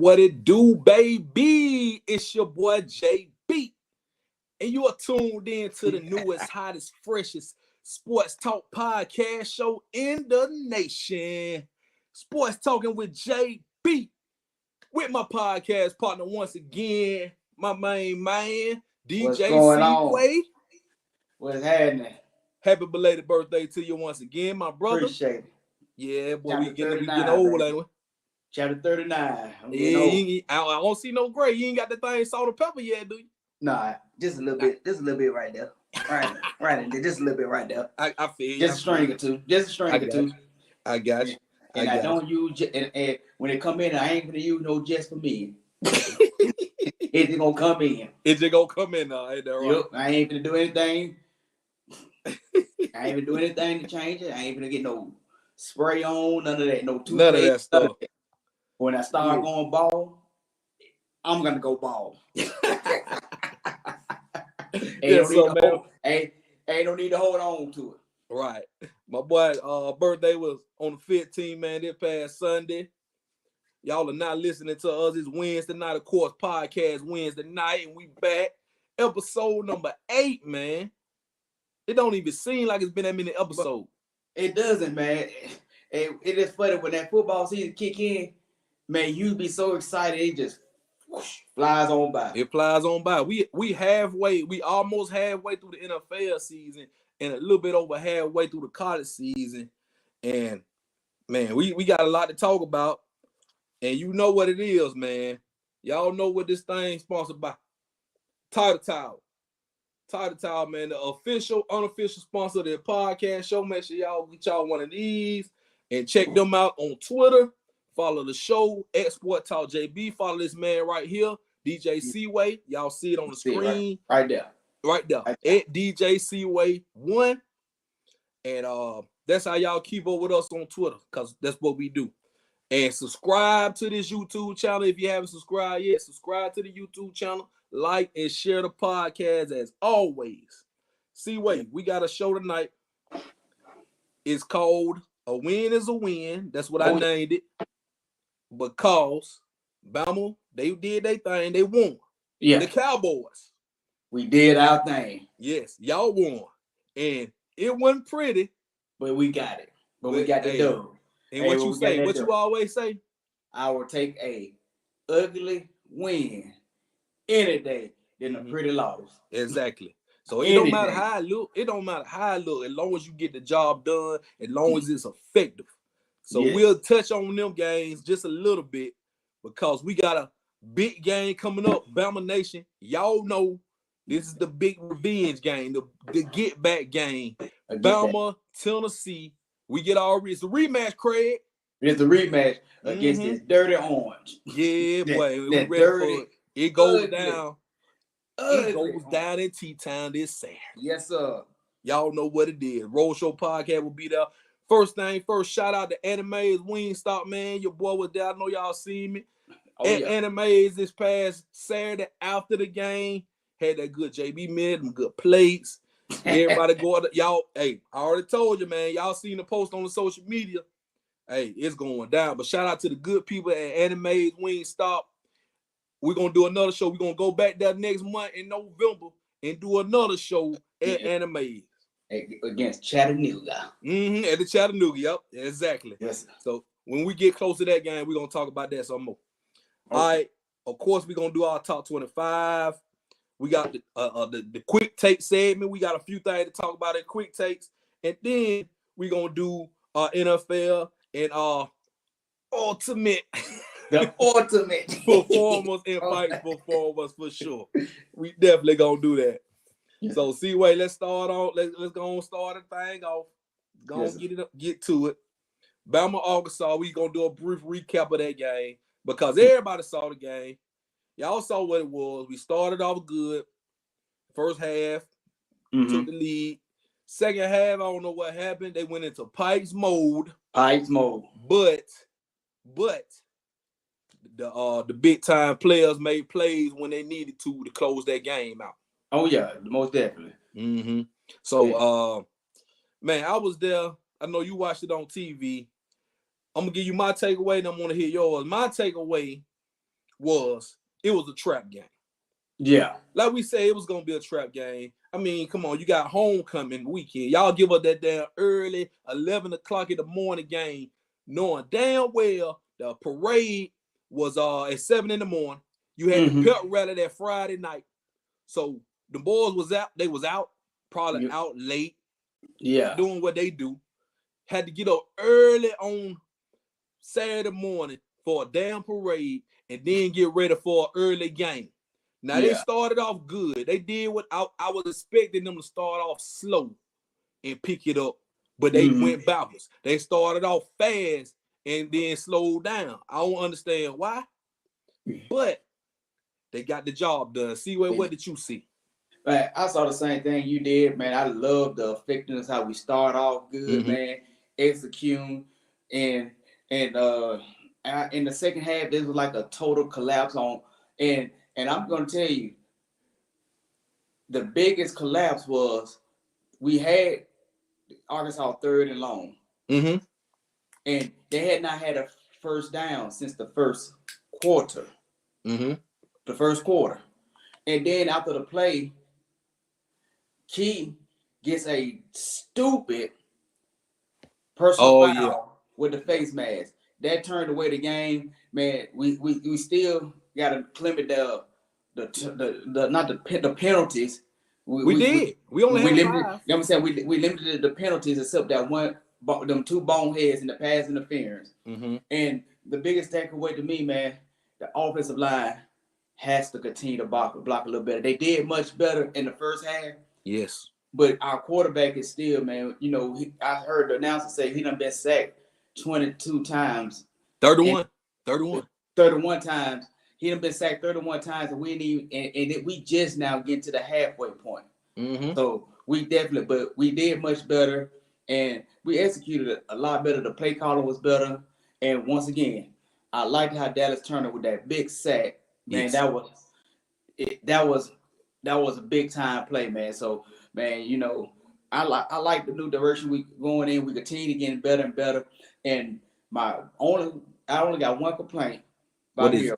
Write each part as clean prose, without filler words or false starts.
What it do, baby? It's your boy JB, and you are tuned in to the newest, hottest, freshest sports talk podcast show in the nation. Sports Talking with JB, with my podcast partner once again, my main man, DJ Seaway. What's happening? Happy belated birthday to you once again, my brother. Appreciate it. Yeah, boy, we getting old, ain't we? Chapter 39. Yeah, I don't see no gray. You ain't got the thing salt and pepper yet, do you? Nah, just a little bit. Just a little bit right there. Right there. Just a little bit right there. I feel just a string or two. Just a string or two. I got you. And I don't use and when it come in, I ain't gonna use no just for me. It's gonna come in. It's just gonna come in now, ain't that right? Yep, I ain't gonna do anything. I ain't gonna do anything to change it. I ain't gonna get no spray on, none of that. No toothpaste. None of that stuff. When I start going ball, I'm gonna go ball. Ain't no need to hold on to it. Right. My boy birthday was on the 15th, man, this past Sunday. Y'all are not listening to us. It's Wednesday night, of course, podcast Wednesday night, and we back. Episode number 8, man. It don't even seem like it's been that many episodes. It doesn't, man. It is funny when that football season kick in, man, you be so excited, it just flies on by. It flies on by. We almost halfway through the NFL season and a little bit over halfway through the college season. And man, we got a lot to talk about. And you know what it is, man. Y'all know what this thing sponsored by. Title Towel. Title Towel, man, the official, unofficial sponsor of the podcast show. Make sure y'all get y'all one of these and check them out on Twitter. Follow the show at Sport Talk JB. Follow this man right here, DJ Seaway. Y'all see it on the screen. Right there. At DJ Seaway 1. And that's how y'all keep up with us on Twitter, because that's what we do. And subscribe to this YouTube channel if you haven't subscribed yet. Subscribe to the YouTube channel. Like and share the podcast as always. Seaway, we got a show tonight. It's called A Win is a Win. That's what I named it. Because Bama, they did their thing. They won. Yeah. The Cowboys. We did our thing. Yes, y'all won. And it wasn't pretty. But we got it. But we got the dub. And what you say, what you always say? I will take a ugly win any day than a pretty loss. Exactly. So it don't matter how I look. It don't matter how I look. As long as you get the job done, as long as it's effective. So we'll touch on them games just a little bit because we got a big game coming up. Bama Nation, y'all know this is the big revenge game, the get back game. Bama, Tennessee. We get it's a rematch, Craig. It's a rematch against this dirty orange. Yeah, boy. That dirty. It goes down. It goes down in T-Town this Saturday. Yes, sir. Y'all know what it is. Roll Show Podcast will be there. First thing first, shout out to Animes Wingstop, man. Your boy was there. I know y'all seen me. Animes this past Saturday after the game. Had that good JB mid, them good plates. Everybody go out. Y'all, hey, I already told you, man. Y'all seen the post on the social media. Hey, it's going down. But shout out to the good people at Animes Wingstop. We're going to do another show. We're going to go back there next month in November and do another show at Animes. Against Chattanooga. At the Chattanooga, yep. Exactly. Yes. So when we get close to that game, we're going to talk about that some more. Okay. All right. Of course, we're going to do our top 25. We got the quick take segment. We got a few things to talk about in quick takes. And then we're going to do NFL and ultimate. The ultimate performers and fight performers for sure. We definitely going to do that. So, Seaway, let's start on. Let's go and start the thing off. Go and get to it. Bama, Arkansas. We gonna do a brief recap of that game because everybody saw the game. Y'all saw what it was. We started off good. First half, took the lead. Second half, I don't know what happened. They went into Pikes mode. But the big time players made plays when they needed to close that game out. Oh, yeah, most definitely. So, man, I was there. I know you watched it on TV. I'm going to give you my takeaway, and I'm going to hear yours. My takeaway was it was a trap game. Yeah. Like we say, it was gonna be a trap game. I mean, come on, you got homecoming weekend. Y'all give up that damn early 11 o'clock in the morning game, knowing damn well the parade was at 7 in the morning. You had the pep rally that Friday night. So the boys was out, they was out, probably out late, doing what they do. Had to get up early on Saturday morning for a damn parade and then get ready for an early game. Now they started off good. They did what I was expecting them to start off slow and pick it up, but they went backwards. They started off fast and then slowed down. I don't understand why, but they got the job done. Seaway, what did you see? Man, I saw the same thing you did, man. I love the effectiveness, how we start off good, man, executing, and in the second half, this was like a total collapse on, and I'm gonna tell you, the biggest collapse was we had Arkansas 3rd and long, and they had not had a first down since the first quarter, the first quarter, and then after the play, Key gets a stupid personal foul with the face mask. That turned away the game, man. We still got to limit the penalties. We did. We only had limited, 5. You know what I'm saying? We limited the penalties except that one, them 2 boneheads in the pass interference. And the biggest takeaway to me, man, the offensive line has to continue to block a little better. They did much better in the first half. Yes. But our quarterback is still, man, you know, I heard the announcer say he done been sacked 22 times. 31 times. He done been sacked 31 times, and we just now get to the halfway point. So we did much better, and we executed a lot better. The play calling was better, and once again, I liked how Dallas Turner with that big sack, man. That was a big time play, man. So, man, you know, I like the new direction we going in. We continue to get better and better. And I only got one complaint about Miro.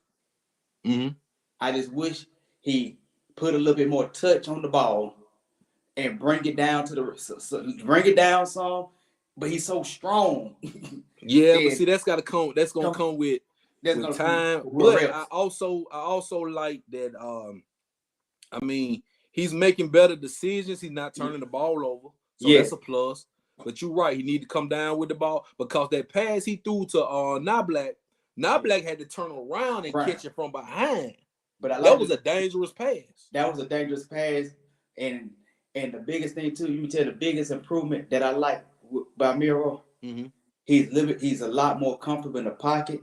I just wish he put a little bit more touch on the ball and bring it down some. But he's so strong. But see, that's gotta come. That's gonna come with time. But I also like that. I mean, he's making better decisions. He's not turning the ball over. So that's a plus. But you're right. He need to come down with the ball because that pass he threw to Knoblauch had to turn around and catch it from behind. But that was a dangerous pass. That was a dangerous pass. And the biggest thing, too, you can tell the biggest improvement that I like by Miro, he's a lot more comfortable in the pocket.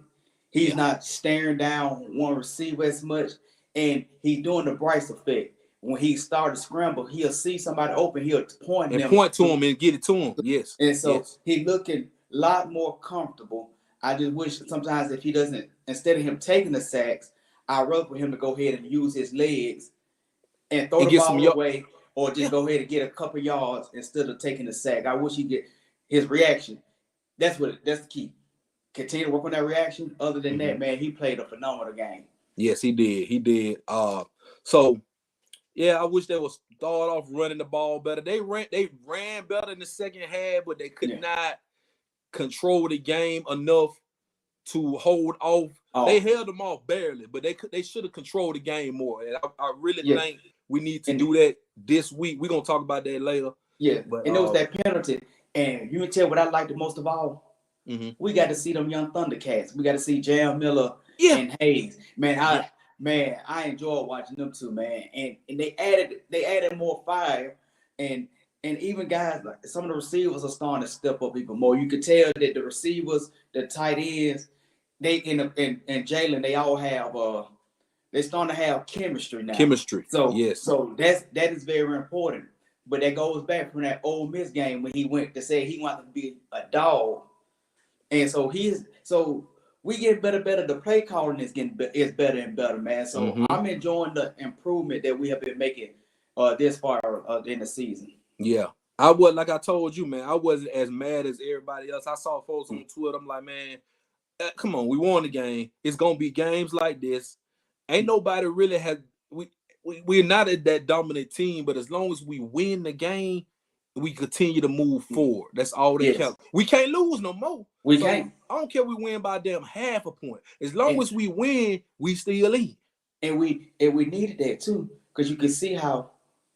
He's not staring down one receiver as much. And he's doing the Bryce effect. When he started to scramble, he'll see somebody open, he'll point to him and get it to him. Yes. And so he's looking a lot more comfortable. I just wish sometimes if he doesn't, instead of him taking the sacks, I'd rather for him to go ahead and use his legs and throw the ball away or just go ahead and get a couple yards instead of taking the sack. I wish he'd get his reaction. That's the key. Continue to work on that reaction. Other than that, man, he played a phenomenal game. Yes, he did. He did. So yeah, I wish they would start off running the ball better. They ran better in the second half, but they could not control the game enough to hold off. They held them off barely, but they should have controlled the game more. And I really think we need to do that this week. We're gonna talk about that later. Yeah, but and it was that penalty. And you can tell what I liked the most of all. We got to see them young Thundercats. We got to see Jam Miller and Hayes. Man, I enjoy watching them too, man. And they added more fire. And even guys, like some of the receivers are starting to step up even more. You could tell that the receivers, the tight ends, they and Jalen, they all have they're starting to have chemistry now. So that is very important. But that goes back from that Ole Miss game when he went to say he wanted to be a dog. And so we get better. The play calling is better and better, man. So I'm enjoying the improvement that we have been making this far in the season. Yeah, like I told you, man, I wasn't as mad as everybody else. I saw folks on Twitter. I'm like, man, come on, we won the game. It's gonna be games like this ain't nobody really had we're not that dominant team, but as long as we win the game, we continue to move forward. That's all that counts. We can't lose no more. We can't. I don't care if we win by damn half a point. As long as we win, we still lead. And we needed that too, because you can see how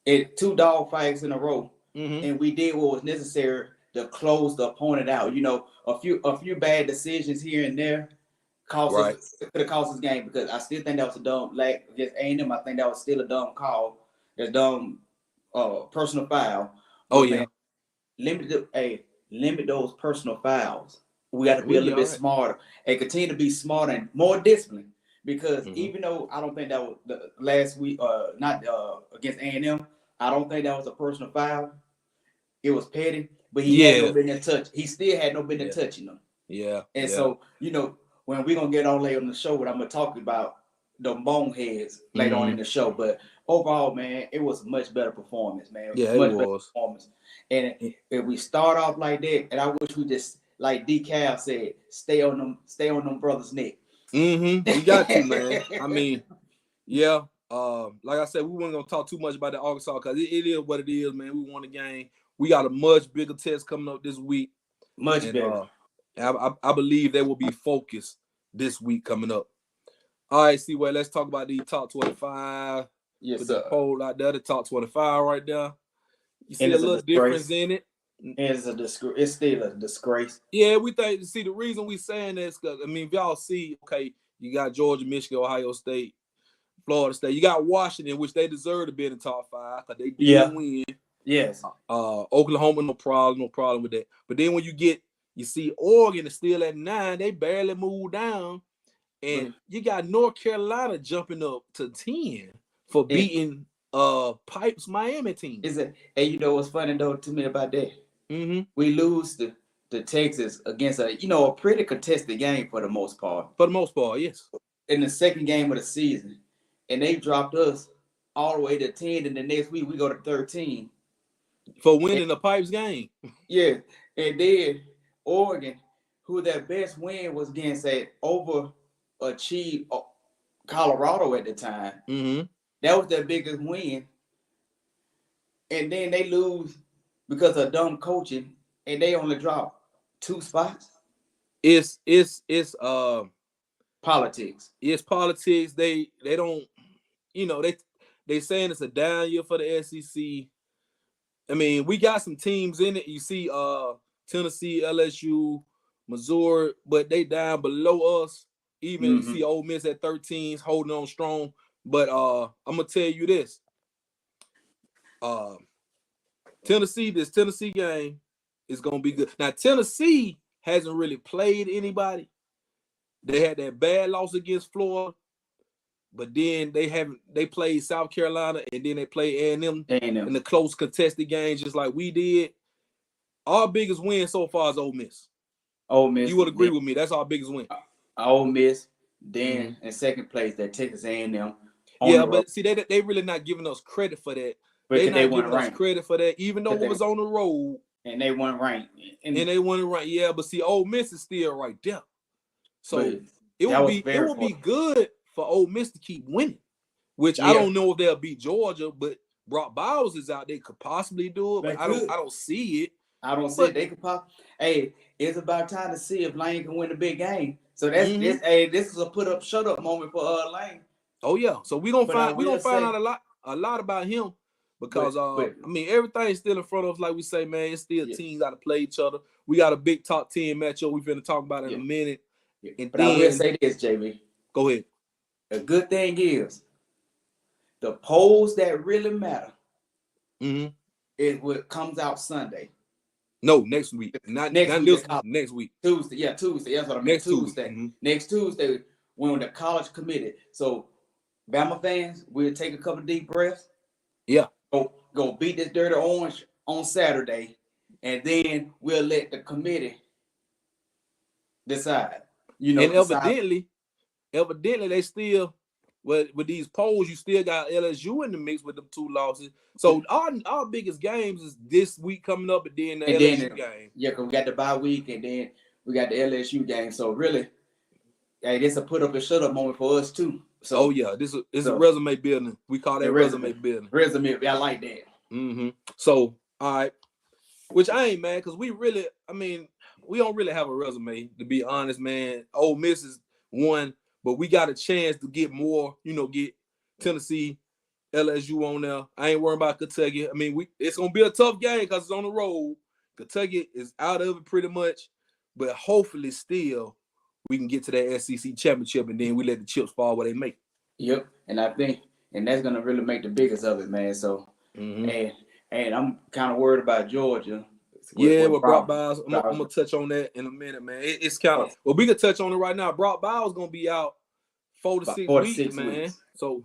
2 dog fights in a row, and we did what was necessary to close the opponent out. You know, a few bad decisions here and there could have cost us game, because I still think that was a dumb, like against A&M. I think that was still a dumb call. That's dumb personal foul. Oh, yeah. Man, limit those personal fouls. We got to be a little bit smarter and continue to be smarter and more disciplined. Because even though I don't think that was the last week, not against A&M, I don't think that was a personal foul. It was petty, but he had no business touch. He still had no business touching them. Yeah. And so, you know, when we're going to get on later on the show, what I'm going to talk about the boneheads later on in the show. But overall, man, it was a much better performance, man. It was. Better performance. And if we start off like that, and I wish we just, like DeKalb said, stay on them brothers' neck. We got to, man. I mean, yeah. Like I said, we weren't gonna talk too much about the Arkansas because it is what it is, man. We won the game. We got a much bigger test coming up this week. Much bigger. I believe they will be focused this week coming up. All right, Seaway, let's talk about the top 25. Yes, with sir. The poll out there, the top 25 right there. You see a little difference in it. It's still a disgrace. Yeah, we think. See, the reason we saying this, because I mean, if y'all see, okay, you got Georgia, Michigan, Ohio State, Florida State. You got Washington, which they deserve to be in the top 5 because they did win. Yes. Oklahoma, no problem with that. But then when you see Oregon is still at 9, they barely moved down, and you got North Carolina jumping up to 10 for beating Pipe's Miami team. Hey, you know what's funny though to me about that? We lose to Texas against a pretty contested game for the most part. For the most part, yes. In the second game of the season, and they dropped us all the way to 10, and the next week we go to 13 for winning the Pipes game. Yeah, and then Oregon, who their best win was against that overachieved Colorado at the time. That was their biggest win. And then they lose because of dumb coaching, and they only drop 2 spots. It's politics. It's politics. They don't, they saying it's a down year for the SEC. I mean, we got some teams in it. You see Tennessee, LSU, Missouri, but they down below us. Even you see Ole Miss at 13s holding on strong. But I'm gonna tell you this. This Tennessee game is gonna be good. Now, Tennessee hasn't really played anybody. They had that bad loss against Florida, but then they played South Carolina, and then they played A&M in the close contested games, just like we did. Our biggest win so far is Ole Miss. Ole Miss. You would agree with me? That's our biggest win. Ole Miss. Then in second place, that Texas A&M. Yeah, but see, they really not giving us credit for that. They're not giving us credit for that, even though it was on the road. And they weren't ranked. And they weren't ranked. Yeah, but see, Ole Miss is still right there. So it would be good for Ole Miss to keep winning, which I don't know if they'll beat Georgia, but Brock Bowers is out there, could possibly do it, but I don't see it. I don't see it. They could Hey, it's about time to see if Lane can win a big game. So that's this is a put up, shut up moment for Lane. Oh yeah. So we're gonna find out a lot about him, because I mean, everything's still in front of us, like we say, man. It's still teams got to play each other. We got a big top 10 matchup we're gonna talk about in a minute. And but I will say this, JB. Go ahead. The good thing is the polls that really matter is what comes out Sunday. No, next week. Not next week. Next week. Tuesday. Yeah, Tuesday. That's what I meant. Tuesday. Next Tuesday, when the college committed. So, Bama fans, we'll take a couple deep breaths. Yeah. Go beat this dirty orange on Saturday, and then we'll let the committee decide. And evidently they still, with these polls, you still got LSU in the mix with them 2 losses. So our biggest games is this week coming up, and then the LSU game. Yeah, because we got the bye week, and then we got the LSU game. So really, hey, this a put up and shut up moment for us too. So, this is a resume building. We call that resume building. Resume, I like that. Mm-hmm. So, all right, which I ain't mad because we don't really have a resume, to be honest, man. Ole Miss is one, but we got a chance to get more. Get Tennessee, LSU on there. I ain't worrying about Kentucky. I mean, it's gonna be a tough game because it's on the road. Kentucky is out of it pretty much, but hopefully still we can get to that SEC championship and then we let the chips fall where they may. Yep, and I think that's gonna really make the biggest of it, man. So, and I'm kind of worried about Georgia. With Brock Bowers. I'm gonna touch on that in a minute, man. It's kind of we can touch on it right now. Brock Bowers gonna be out 4 to 6 weeks, man. So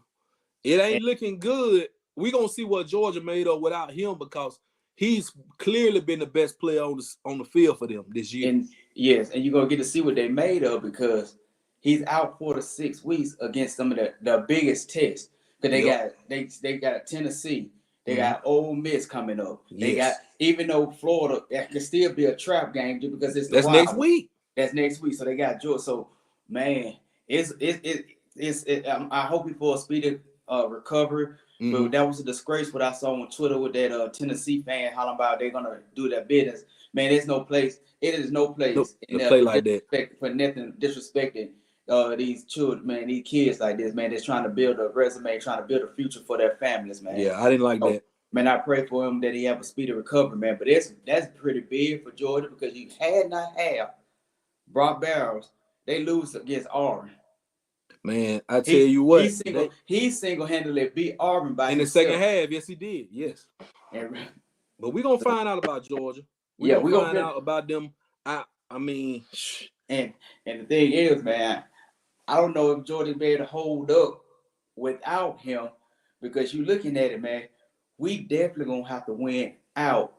it ain't looking good. We gonna see what Georgia made of without him because he's clearly been the best player on the field for them this year. And you're gonna get to see what they made of because he's out 4 to 6 weeks against some of the biggest tests. Because they got Tennessee, they got Ole Miss coming up. They got, even though Florida, that can still be a trap game just because it's that's next week. That's next week. So they got Georgia. So man, I hope he for a speedy recovery. But that was a disgrace what I saw on Twitter with that Tennessee fan hollering about they're gonna do their business. Man, there's no place. It is no place in play like that for nothing disrespecting these children, man, these kids like this, man. They're trying to build a resume, trying to build a future for their families, man. Yeah, I didn't like that. Man, I pray for him that he have a speedy recovery, man. But that's pretty big for Georgia because you had not have Brock Bowers. They lose against Auburn. Man, I tell you what, he single-handedly beat Auburn by in the second half. Yes, he did. Yes, but we're gonna find out about Georgia. We're gonna find out about them. I mean, and the thing is, man, I don't know if Georgia be able to hold up without him because you're looking at it, man. We definitely gonna have to win out.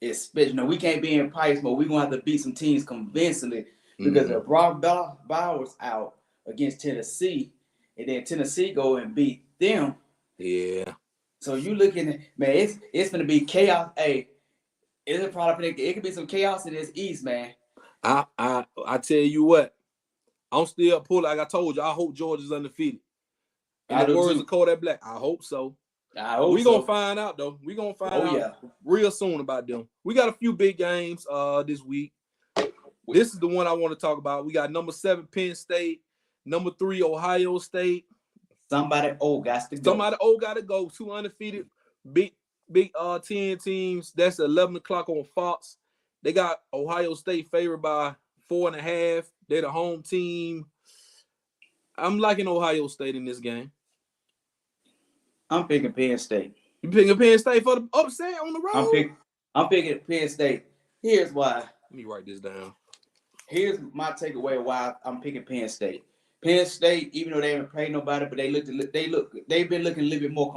Especially, we can't be in Pikes mode. We're gonna have to beat some teams convincingly because if Brock Bowers out against Tennessee, and then Tennessee go and beat them. Yeah. So you looking at, man, it's gonna be chaos. Hey, it could be some chaos in this East, man. I tell you what, I'm still pulling. Like I told you, I hope Georgia's undefeated. In the words of Kodak Black, I hope so. We're gonna find out though. We're gonna find out real soon about them. We got a few big games this week. This is the one I want to talk about. We got number 7 Penn State, number 3 Ohio State. Somebody got to go. 2 undefeated big 10 teams. That's 11 o'clock on Fox. They got Ohio State favored by 4.5. They're the home team. I'm liking Ohio State in this game. I'm picking Penn State. You picking Penn State for the upset on the road? I'm picking Penn State. Here's why. Let me write this down. Here's my takeaway why I'm picking Penn State. Penn State, even though they haven't played nobody, but they've been looking a little bit more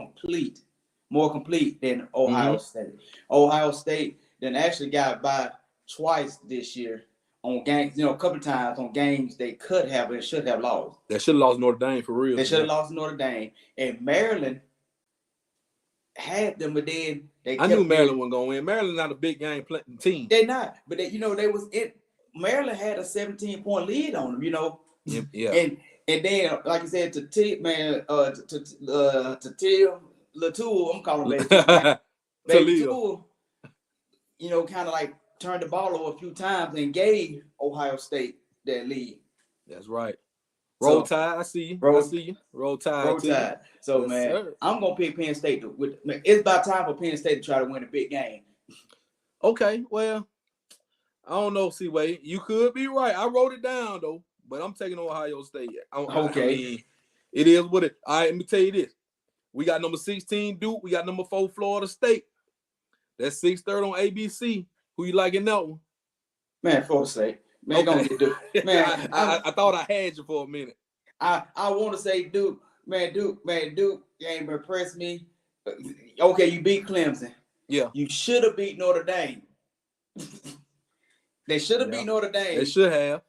complete than Ohio State. Ohio State then actually got by twice this year on games, a couple of times on games they could have and should have lost. They should have lost Notre Dame for real. They should have lost Notre Dame. And Maryland had them, but then I knew Maryland wasn't going to win. Maryland's not a big game team. They're not. But they was it. Maryland had a 17-point lead on them, Yeah. And then, like I said, to Tim Latour, I'm calling him Baby Tool, kind of like turned the ball over a few times and gave Ohio State that lead. That's right. Roll Tide, I see you. Roll Tide. So, yes, man, sir. I'm going to pick Penn State. It's about time for Penn State to try to win a big game. Okay, well, I don't know, C-Way. You could be right. I wrote it down, though, but I'm taking Ohio State. Okay. I mean, it is what it. All right, let me tell you this. We got number 16, Duke. We got number 4, Florida State. That's 6:30 on ABC. Who you like in that one? Man, Florida State. Man, gonna get Duke. Man, I thought I had you for a minute. I want to say Duke. Man, Duke, you ain't impressed me. Okay, you beat Clemson. Yeah. You should have beat Notre Dame. They should have beat Notre Dame. They should have.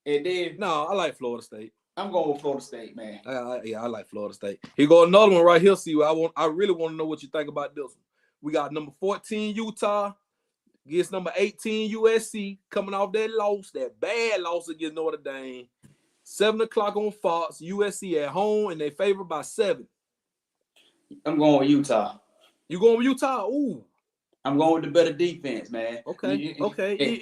And then no, I like Florida State. I'm going with Florida State, man. I like Florida State. Here go another one right here. See, I really want to know what you think about this one. We got number 14 Utah against number 18 USC coming off that bad loss against Notre Dame. 7 o'clock on Fox. USC at home, and they favored by 7. I'm going with Utah. You going with Utah? Ooh. I'm going with the better defense, man. Okay.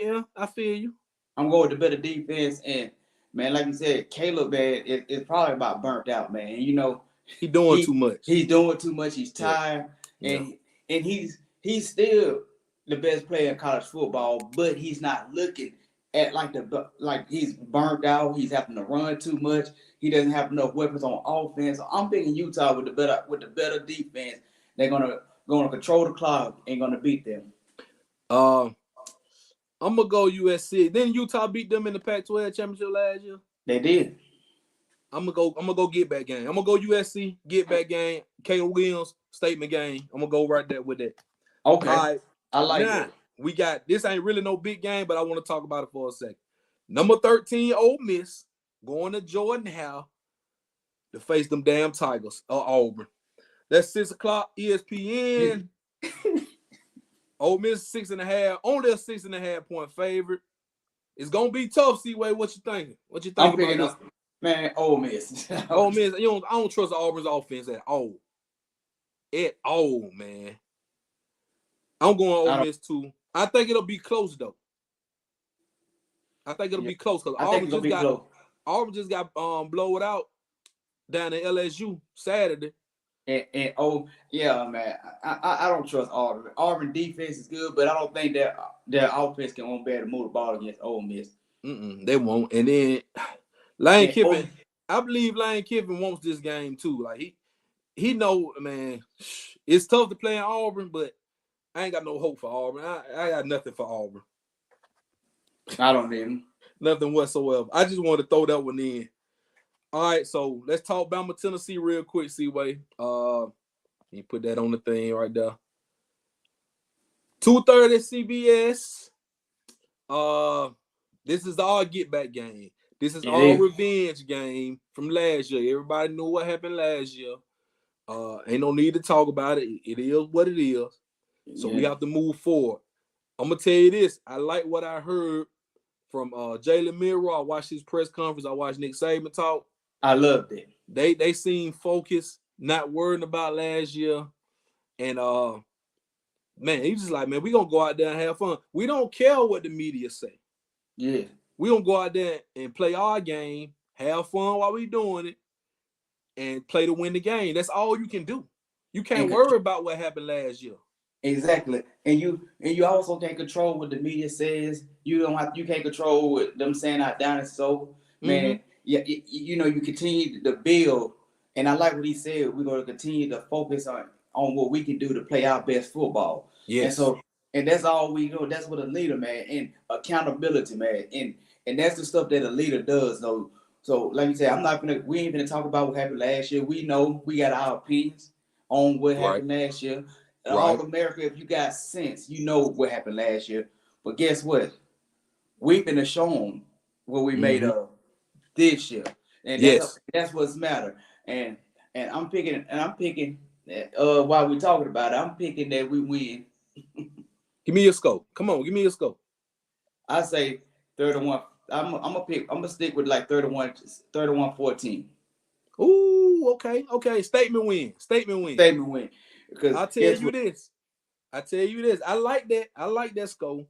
Yeah, I feel you. I'm going with the better defense, and man, like you said, Caleb, man, it's probably about burnt out, man. You know, he's doing too much. He's doing too much. He's tired, and he's still the best player in college football, but he's not looking at like he's burnt out. He's having to run too much. He doesn't have enough weapons on offense. So I'm thinking Utah with the better defense. They're gonna control the clock and gonna beat them. I'm gonna go USC. Then Utah beat them in the Pac-12 championship last year. They did. I'm gonna go get back game. I'm gonna go USC get back game. Caleb Williams statement game. I'm gonna go right there with that. Okay. All right. I like it. We got this. Ain't really no big game, but I want to talk about it for a second. Number 13, Ole Miss going to Jordan Howell to face them damn Tigers or Auburn. That's 6 o'clock. ESPN. Ole Miss 6.5. Only a 6.5 point favorite. It's gonna be tough. C-Way, what you thinking? What you think about this? Man, Ole Miss. Ole Miss. I don't trust Auburn's offense at all. At all, man. I'm going Ole Miss too. I think it'll be close though. I think it'll be close because Auburn just got blown out down in LSU Saturday. And man, I don't trust Auburn. Auburn defense is good, but I don't think that their offense can on bear to move the ball against Ole Miss. They won't. And then Lane Kiffin, I believe Lane Kiffin wants this game too. Like he know, man, it's tough to play in Auburn, but I ain't got no hope for Auburn. I got nothing for Auburn. I don't need nothing whatsoever. I just wanted to throw that one in. All right, so let's talk Bama, Tennessee real quick, C-Way. You put that on the thing right there. 2:30 CBS. This is our get-back game. This is our revenge game from last year. Everybody knew what happened last year. Ain't no need to talk about it. It is what it is. So we have to move forward. I'm going to tell you this. I like what I heard from Jalen Milroe. I watched his press conference. I watched Nick Saban talk. I loved it. They seem focused, not worrying about last year. And, man, he's just like, man, we're going to go out there and have fun. We don't care what the media say. Yeah. We're going to go out there and play our game, have fun while we doing it, and play to win the game. That's all you can do. You can't worry about what happened last year. Exactly. And you also can't control what the media says. You can't control what them saying out down and so, man. Yeah, you continue to build, and I like what he said. We're going to continue to focus on what we can do to play our best football. Yes. And that's all we know. That's what a leader, man, and accountability, man, and that's the stuff that a leader does. though. So like you said, we ain't gonna talk about what happened last year. We know we got our opinions on what happened last year. All America, if you got sense, you know what happened last year. But guess what? We've been shown what we made of this year, and that's what's matter. And I'm picking. While we're talking about it, I'm picking that we win. Give me your scope. Come on, give me your scope. I say 31. I'm gonna stick with like 31-14. Ooh, okay. Statement win. Because I tell you this. I like that score.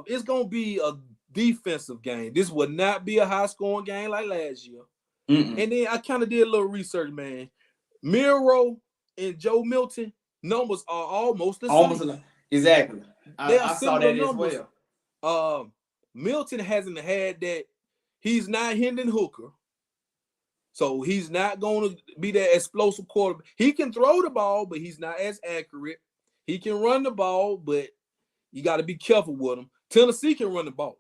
It's gonna be a defensive game. This would not be a high scoring game like last year. And then I kind of did a little research, man. Milroe and Joe Milton numbers are almost the same. Exactly. I saw that numbers. As well. Milton hasn't had that. He's not Hendon Hooker. So he's not going to be that explosive quarterback. He can throw the ball, but he's not as accurate. He can run the ball, but you got to be careful with him. Tennessee can run the ball.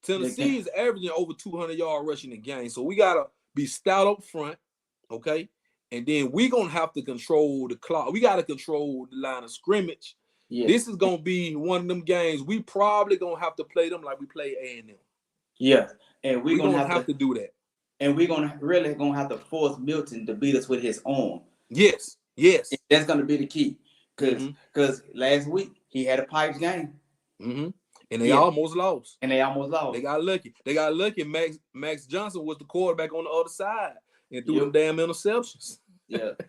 Tennessee is averaging over 200 yard rushing a game. So we got to be stout up front, okay? And then we're going to have to control the clock. We got to control the line of scrimmage. Yeah. This is going to be one of them games. We probably going to have to play them like we play A&M. Yeah, and we're going to have to do that. And we're going to have to force Milton to beat us with his arm. Yes. And that's going to be the key. Because last week he had a pipes game. And they almost lost. They got lucky. Max Johnson was the quarterback on the other side and threw them damn interceptions.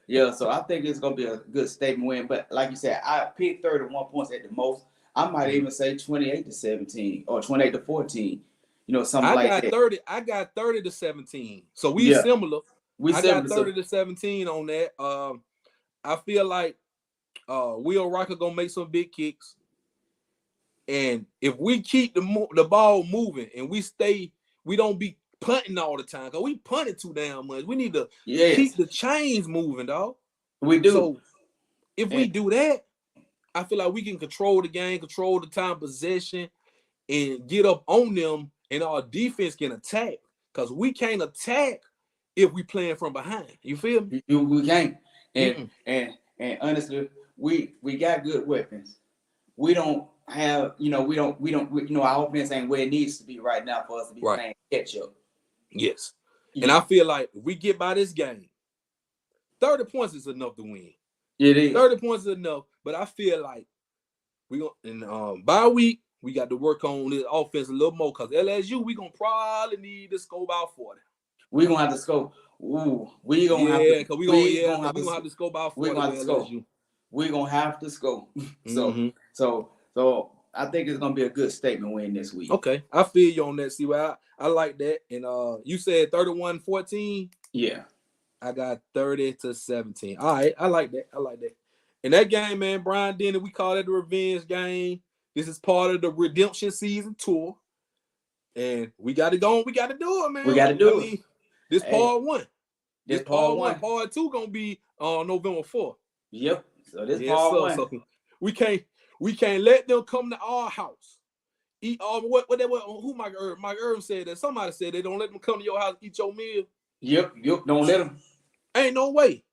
Yeah. So I think it's gonna be a good statement win. But like you said, I picked 31 points at the most. I might even say 28-17 or 28-14. Something like that. I got 30-17. So we similar. I got 30-17 on that. I feel like Will Riker gonna make some big kicks. And if we keep the ball moving and we don't be punting all the time, because we punted too damn much. We need to keep the chains moving, dog. We do. So if we do that, I feel like we can control the game, control the time possession, and get up on them, and our defense can attack. Because we can't attack if we playing from behind. You feel me? We can't. And honestly, we got good weapons. We don't have, our offense ain't where it needs to be right now for us to be playing catch up. Yes. And I feel like if we get by this game, 30 points is enough to win. It is. 30 points is enough, but I feel like we gonna bye week, we got to work on this offense a little more, because LSU, we gonna probably need to score about 40. We're gonna have to score. Ooh, we gonna have to score about 40. We're gonna have to score. So I think it's gonna be a good statement win this week. Okay, I feel you on that. See, I like that. And you said 31-14. Yeah, I got 30-17. All right, I like that. And that game, man, Brian Denny, we call it the revenge game. This is part of the redemption season tour, and we got to go. We got to do it, man. We got to do it. This part one. This part one. Part two gonna be on November 4th. Yep. So this part one. So we can't let them come to our house. Eat all who Mike Irvin said that. Somebody said they don't let them come to your house eat your meal. Yep. Don't let them. Ain't no way.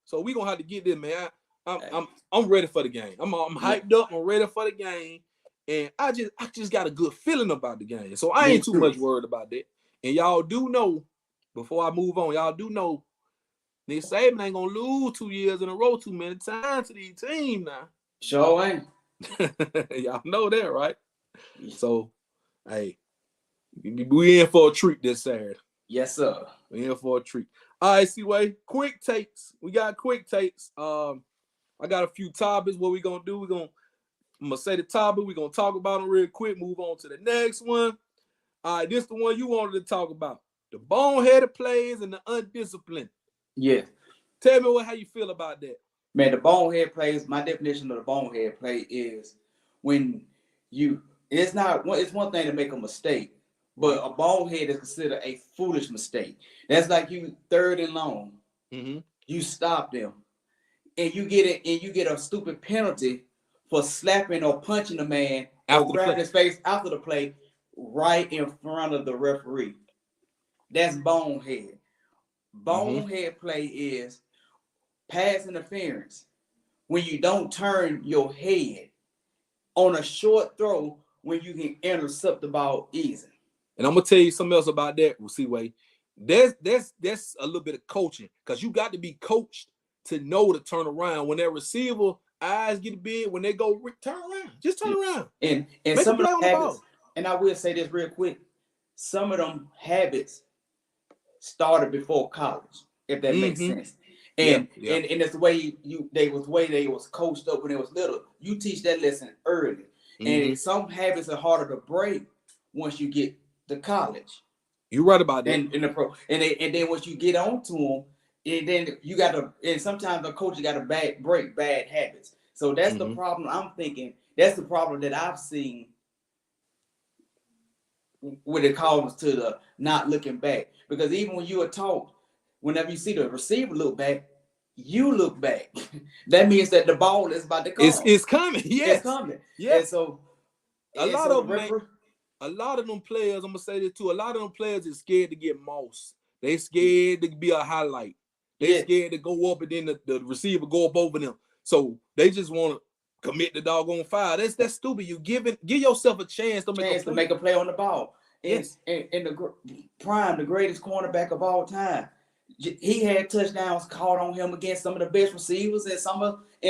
So we gonna have to get this, man. I'm ready for the game. I'm hyped up. I'm ready for the game, and I just got a good feeling about the game. So I ain't too much worried about that. And y'all do know, before I move on, y'all do know Nick Saban ain't gonna lose 2 years in a row too many times to these teams now. Sure ain't. Y'all know that, right? So, hey, we in for a treat this Saturday. Yes, sir. We in for a treat. All right, C-Way, quick takes. We got quick takes. I got a few topics. What we gonna do? I'm gonna say the topic. We're gonna talk about them real quick. Move on to the next one. All right, this is the one you wanted to talk about. The boneheaded plays and the undisciplined. Yeah. Tell me how you feel about that. Man, the bonehead plays, my definition of the bonehead play is when it's one thing to make a mistake, but a bonehead is considered a foolish mistake. That's like you third and long. Mm-hmm. You stop them, and you get a stupid penalty for slapping or punching a man or grabbing his face after the play right in front of the referee. That's bonehead. Bonehead play is pass interference when you don't turn your head on a short throw when you can intercept the ball easy. And I'm gonna tell you something else about that, C-Way. That's a little bit of coaching, because you got to be coached to know to turn around when that receiver eyes get big. When they go turn around, just turn around. And some of them habits, and I will say this real quick, some of them habits started before college, if that makes sense. And it's the way they was coached up when they was little. You teach that lesson early. And some habits are harder to break once you get to college. You're right about that. And in the pro, and then once you get onto them, and then you and sometimes the coach got to break bad habits. So that's the problem. I'm thinking that's the problem that I've seen when it comes to the not looking back. Because even when you are taught, whenever you see the receiver look back, you look back. That means that the ball is about to come. It's coming. Yes. It's coming. Yeah. And so a lot of them players, I'm gonna say this too. A lot of them players is scared to get mossed. They scared to be a highlight. They scared to go up and then the receiver go up over them. So they just want to commit the doggone foul. That's stupid. You give yourself a chance to make a play on the ball. Yes. And the Prime, the greatest cornerback of all time, he had touchdowns called on him against some of the best receivers, and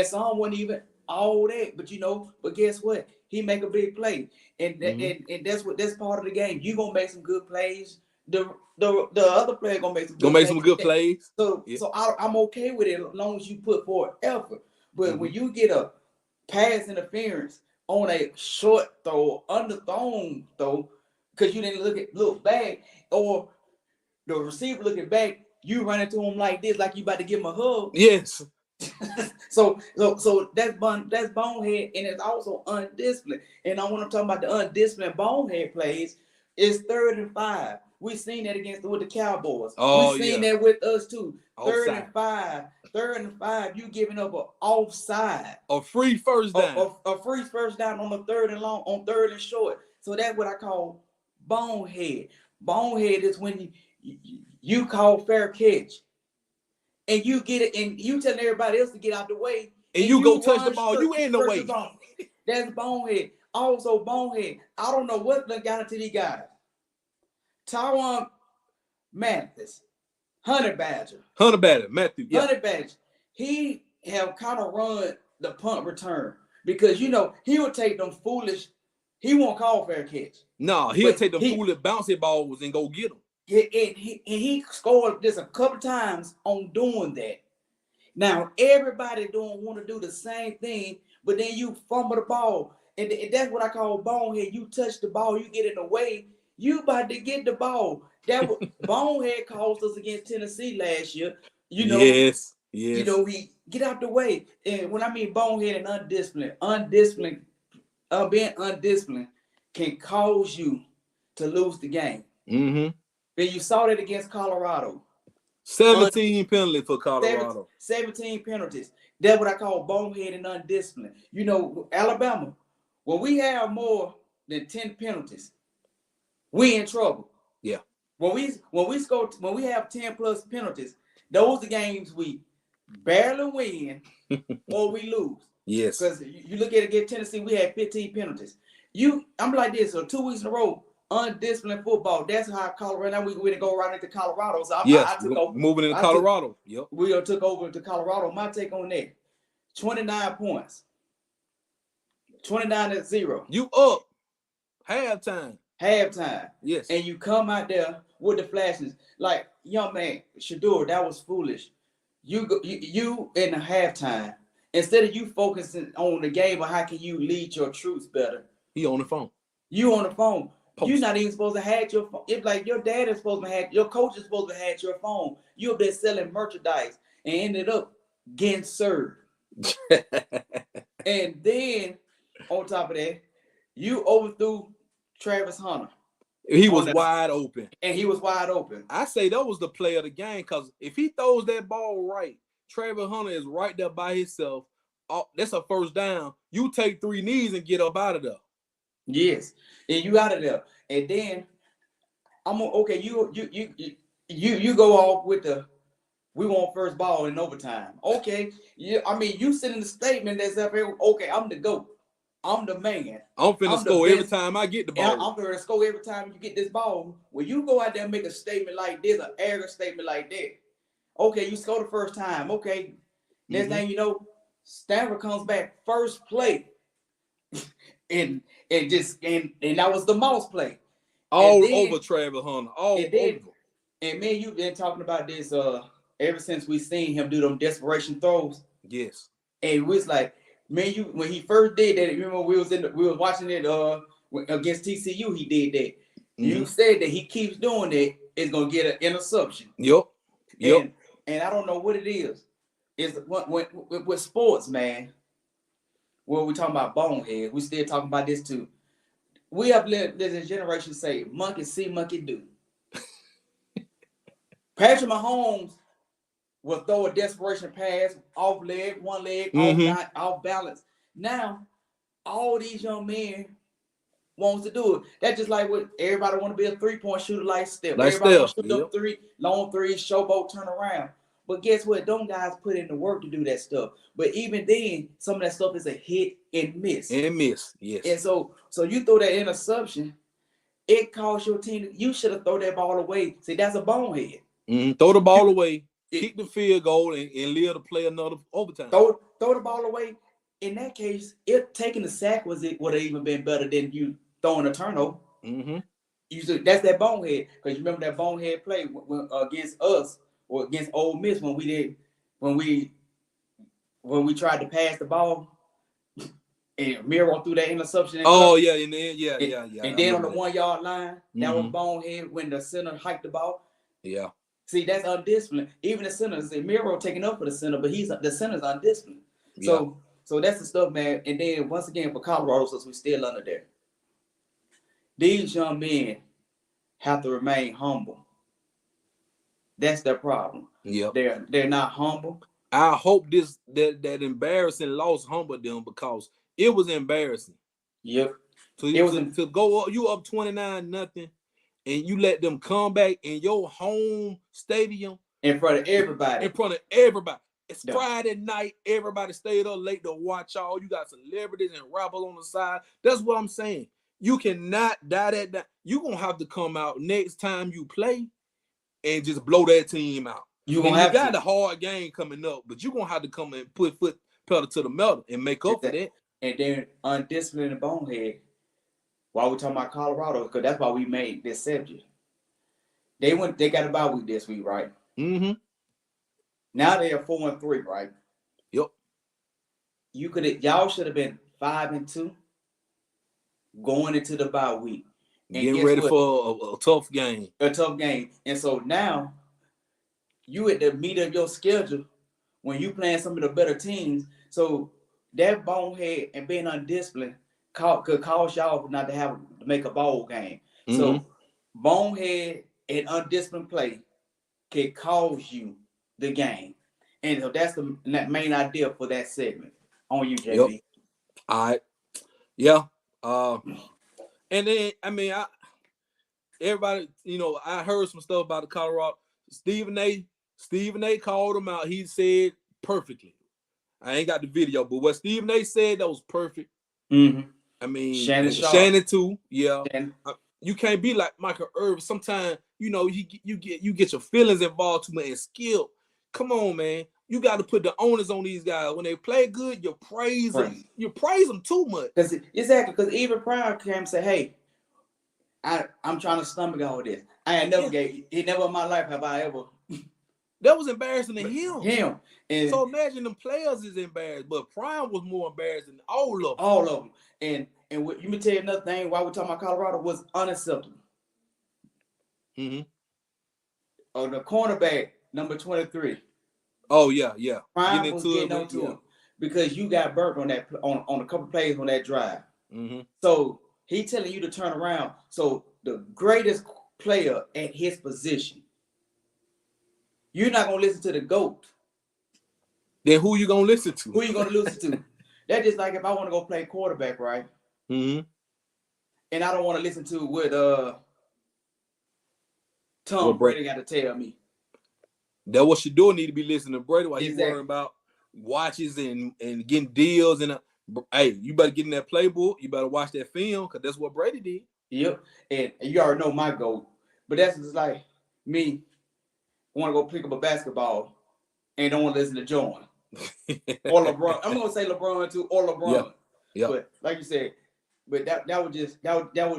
some wouldn't even all that, but guess what? He make a big play, and that's part of the game. You gonna make some good plays. The other player gonna make some good plays. So I'm okay with it as long as you put forth effort. But when you get a pass interference on a short throw, underthrown throw, because you didn't look back, or the receiver looking back, you run into him like this, like you about to give him a hug. Yes. so that's bonehead, and it's also undisciplined. And when I'm talking about the undisciplined bonehead plays, it's 3rd and 5. We've seen that with the Cowboys. We've seen that with us too. Offside. 3rd and 5, you giving up an offside. A free first down. A free first down on the 3rd and long, on 3rd and short. So that's what I call bonehead. Bonehead is when you call fair catch. And you get it, and you tell everybody else to get out the way. And you go touch the ball. You in the way. That's bonehead. Also bonehead. I don't know what done got into these guys. Tyrann Mathieu, Honey Badger, Matthew. Yeah. Honey Badger. He have kind of run the punt return because he would take them foolish. He won't call fair catch. No, he'll take them foolish bouncy balls and go get them. And he scored this a couple times on doing that. Now everybody don't want to do the same thing, but then you fumble the ball, and that's what I call bonehead. You touch the ball, you get in the way, you about to get the ball. That was bonehead cost us against Tennessee last year. Yes. He get out the way. And when I mean bonehead and being undisciplined can cause you to lose the game. Mm-hmm. And you saw that against Colorado. 17 penalties for Colorado. 17 penalties. That's what I call bonehead and undisciplined. Alabama, when we have more than 10 penalties, we in trouble. Yeah. When we have 10 plus penalties, those are the games we barely win or we lose. Yes. Because you look at it against Tennessee, we had 15 penalties. I'm like this, so 2 weeks in a row, undisciplined football. That's how Colorado. Now we're going to go right into Colorado. So I took over. Moving into Colorado. Yep. We took over to Colorado. My take on that: 29 points, 29-0. You up? Halftime. Yes. And you come out there with the flashes, like young man Shedeur. That was foolish. You in the halftime, instead of you focusing on the game or how can you lead your troops better. He on the phone. You on the phone. You're not even supposed to have your phone. It's like your dad is supposed to have, your coach is supposed to have your phone. You've been selling merchandise and ended up getting served. And then on top of that, you overthrew Travis Hunter. He was wide open. And he was wide open. I say that was the play of the game because if he throws that ball right, Travis Hunter is right there by himself. That's a first down. You take 3 knees and get up out of there. Yes, and you out of there, and then okay. You go off with we want first ball in overtime. Okay, you send in the statement that's up here. Okay, I'm the GOAT. I'm the man. I'm finna score every time I get the ball. I'm finna score every time you get this ball. When you go out there and make a statement like this, an arrogant statement like that. Okay, you score the first time. Okay, next thing you know, Stanford comes back first play. And that was the Moss play. Over Travis Hunter. Over. And man, you've been talking about this ever since we seen him do them desperation throws. Yes. And it was like, man, when he first did that, remember we was watching it against TCU, he did that. You said that he keeps doing that, it's gonna get an interception. Yep. And I don't know what it is. It's with sports, man. When we talking about bonehead, we still talking about this too. We have lived this generation say, monkey see, monkey do. Patrick Mahomes will throw a desperation pass off leg, one leg, off balance. Now, all these young men wants to do it. That's just like what everybody want to be a 3-point shooter like Steph. Everybody want to shoot up 3, long 3, showboat, turn around. But guess what? Them guys put in the work to do that stuff. But even then, some of that stuff is a hit and miss. Yes. And so you throw that interception, it costs your team. You should have thrown that ball away. See, that's a bonehead. Throw the ball away, kick the field goal, and live to play another overtime. Throw the ball away. in that case, if taking the sack would have even been better than you throwing a turnover. Mm-hmm. That's that bonehead, because you remember that bonehead play against us or against Ole Miss when we tried to pass the ball and Miro threw that interception. Yeah, in the end, yeah. And then on the 1 yard line, that was bonehead when the center hiked the ball. Yeah. See, that's undisciplined. Even the center, Miro taking up for the center, but the center's undisciplined. So that's the stuff, man. And then once again for Colorado, since we're still under there, these young men have to remain humble. That's their problem. Yep. They're not humble. I hope that embarrassing loss humbled them, because it was embarrassing. Yep. So to go up, you up 29-0, and you let them come back in your home stadium in front of everybody. It's Friday night. Everybody stayed up late to watch y'all. You got celebrities and rappers on the side. That's what I'm saying. You cannot die that. You're going to have to come out next time you play and just blow that team out. You got a hard game coming up, but you're going to have to come and put pedal to the metal and make up for that. And then undisciplined and bonehead. While we're talking about Colorado, because that's why we made this subject. They got a bye week this week, right? Mm-hmm. Now they are 4-3, right? Yep. Y'all should have been 5-2 going into the bye week. Getting ready for a tough game. A tough game. And so now you at the meat of your schedule when you playing some of the better teams. So that bonehead and being undisciplined could cause y'all not to make a bowl game. Mm-hmm. So bonehead and undisciplined play can cause you the game. And so that's the main idea for that segment. On you, JB. Yep. All right. Yeah. And then, I mean, everybody, I heard some stuff about the Colorado. Stephen A called him out. He said perfectly. I ain't got the video, but what Stephen A said, that was perfect. Mm-hmm. I mean, Shannon too. Yeah. You can't be like Michael Irvin. Sometimes, you get your feelings involved too much and skill. Come on, man. You got to put the onus on these guys. When they play good, you praise them. You praise them too much. Exactly. Because even Pryor came and said, hey, I'm trying to stomach all this. I ain't never never in my life have I ever. That was embarrassing to him. And so imagine them players is embarrassed, but Prime was more embarrassed than all of them. All of them. And you me tell you another thing, why we're talking about Colorado was unacceptable. Mm-hmm. Oh, the cornerback, number 23. Oh, yeah. Prime was getting onto him because you got burnt on that on a couple plays on that drive. Mm-hmm. So he telling you to turn around. So the greatest player at his position, you're not gonna listen to the GOAT. Then who you gonna listen to? Who you gonna listen to? That's just like if I want to go play quarterback, right? Mm-hmm. And I don't want to listen to what Tom Brady got to tell me. That's what you do. Need to be listening to Brady while he's worrying about watches and getting deals. And hey, you better get in that playbook. You better watch that film because that's what Brady did. Yep. And you already know my goal. But that's just like me. Want to go pick up a basketball and don't want to listen to Jordan or LeBron. I'm gonna say LeBron too, or LeBron. Yeah. But like you said, but that would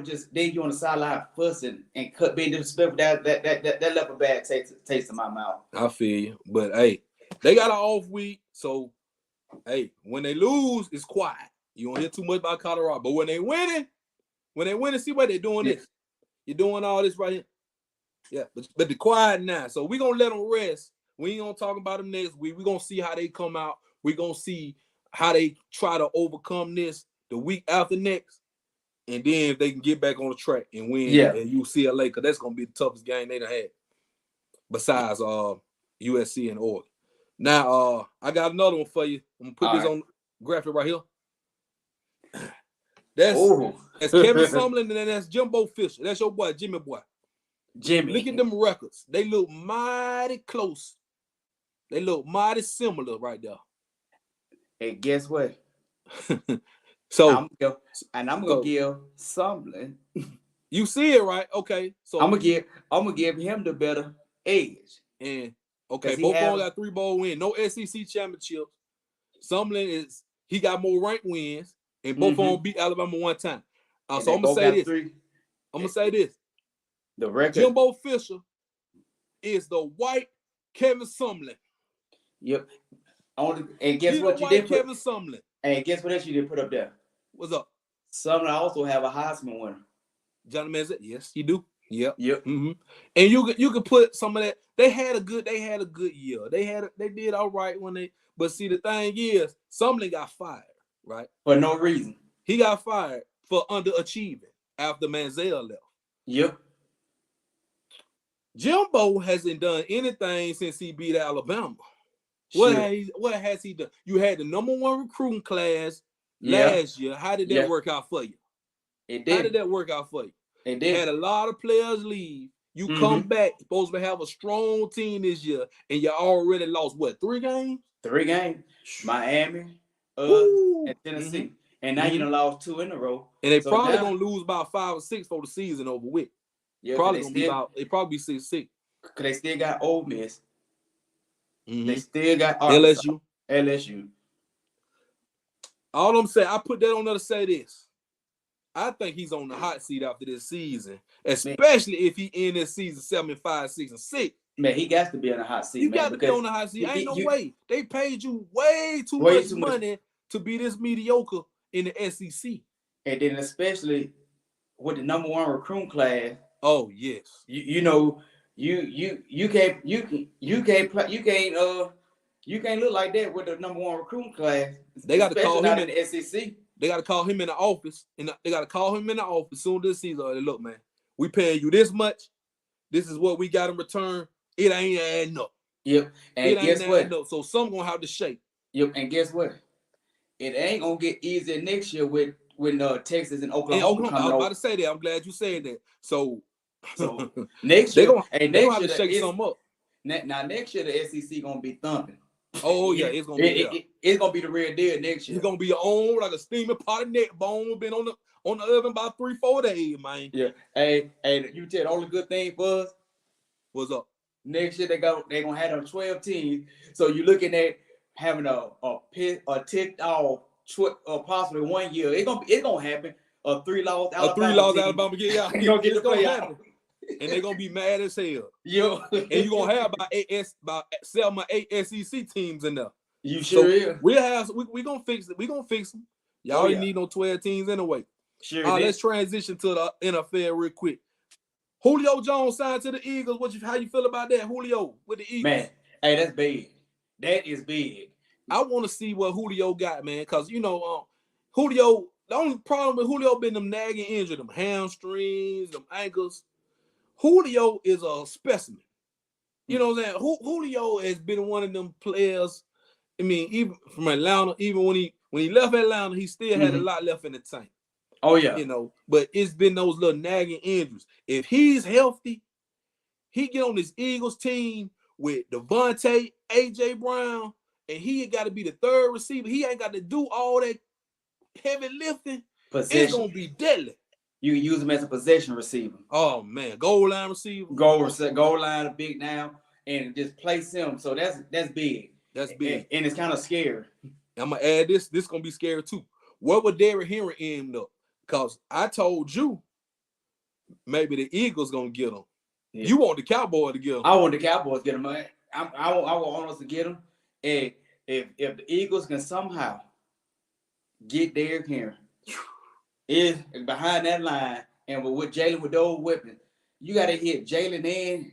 just then you on the sideline fussing and being disrespectful. That left a bad taste in my mouth. I feel you, but hey, they got an off week, so hey, when they lose, it's quiet. You don't hear too much about Colorado, but when they winning, see what they're doing. This, you're doing all this right here. Yeah, but the quiet now. So we're going to let them rest. We ain't going to talk about them next week. We're going to see how they come out. We're going to see how they try to overcome this the week after next. And then if they can get back on the track and win at UCLA, because that's going to be the toughest game they done had. Besides USC and Oregon. Now, I got another one for you. I'm going to put this on graphic right here. That's Kevin Sumlin, and that's Jimbo Fisher. That's your boy, Jimmy boy. Look at them records. They look mighty close. They look mighty similar right there. Hey, guess what? So I'm gonna give Sumlin. You see it, right? Okay. So I'm gonna give him the better edge. And okay, both of them got 3 bowl wins, no SEC championships. Sumlin is He got more ranked wins, and both of them beat Alabama one time. So I'm gonna say this. The record. Jimbo Fisher is the white Kevin Sumlin. Yep. And guess what you did? Kevin Sumlin. And guess what else you did put up there? What's up? Sumlin also have a Heisman winner. Johnny Manziel. Yes, you do. Yep. Mm-hmm. And you could put some of that. They had a good year. They did all right but see, the thing is, Sumlin got fired, right? For no reason. He got fired for underachieving after Manziel left. Yep. Jimbo hasn't done anything since he beat Alabama. What has he done? You had the #1 recruiting class last year. How did that work out for you? It did. How did that work out for you? It did. Had a lot of players leave. You come back, supposed to have a strong team this year, and you already lost what, 3 games? 3 games. Miami, and Tennessee. And now you done lost 2 in a row. And they probably gonna lose about 5 or 6 for the season over with. Yeah, they probably 6-6. Cause they still got Ole Miss. They still got Arkansas, LSU. All I'm saying, I put that on there to say this. I think he's on the hot seat after this season, especially if he end this season 7-5, 6-6. Man, he got to be on the hot seat. You got to be on the hot seat. Ain't no way. They paid you way too much money to be this mediocre in the SEC. And then especially with the #1 recruiting class. Oh yes. You know, you can't look like that with the #1 recruiting class. They got to call him in the SEC. They got to call him in the office, and they got to call him in the office soon this season. Look, man, we paying you this much. This is what we got in return. It ain't adding up. Yep. And guess what? So some gonna have to shake. Yep. And guess what? It ain't gonna get easier next year when Texas and Oklahoma I was about to say that. I'm glad you said that. So next year they gonna have to shake some up. Now next year the SEC gonna be thumping. Oh yeah, it's gonna be it's gonna be the real deal next year. It's gonna be on like a steaming pot of neck bone been on the oven about 3-4 days, man. Yeah. Hey, you tell the only good thing for us. What's up? Next year they gonna have them 12 teams. So you're looking at having a ticked off possibly 1 year. It's gonna happen. A 3-loss Alabama get out. You gonna get the play out. And they're gonna be mad as hell. Yo. And you're gonna have about 7 or 8 SEC teams in there. You sure is. We gonna fix it. We gonna fix them. Y'all ain't need no 12 teams anyway. Sure. Let's transition to the NFL real quick. Julio Jones signed to the Eagles. How you feel about that, Julio, with the Eagles? Man, hey, that's big. That is big. I want to see what Julio got, man, because Julio. The only problem with Julio been them nagging injuries, them hamstrings, them ankles. Julio is a specimen. You know what I'm saying? Julio has been one of them players. I mean, even from Atlanta, even when he left Atlanta, he still had a lot left in the tank. Oh yeah. But it's been those little nagging injuries. If he's healthy, he get on this Eagles team with Devontae, AJ Brown, and he got to be the third receiver. He ain't got to do all that heavy lifting. It's gonna be deadly. You can use him as a possession receiver. Oh man, goal line receiver. Goal line big now, and just place him. So that's big. That's big. And it's kind of scary. I'm gonna add this. This gonna be scary too. What would Derrick Henry end up? Because I told you maybe the Eagles gonna get him. Yeah. You want the Cowboys to get him. I want the Cowboys to get him. I want us to get him. And if the Eagles can somehow get Derrick Henry is behind that line, and with Jalen with those weapons, you got to hit Jalen and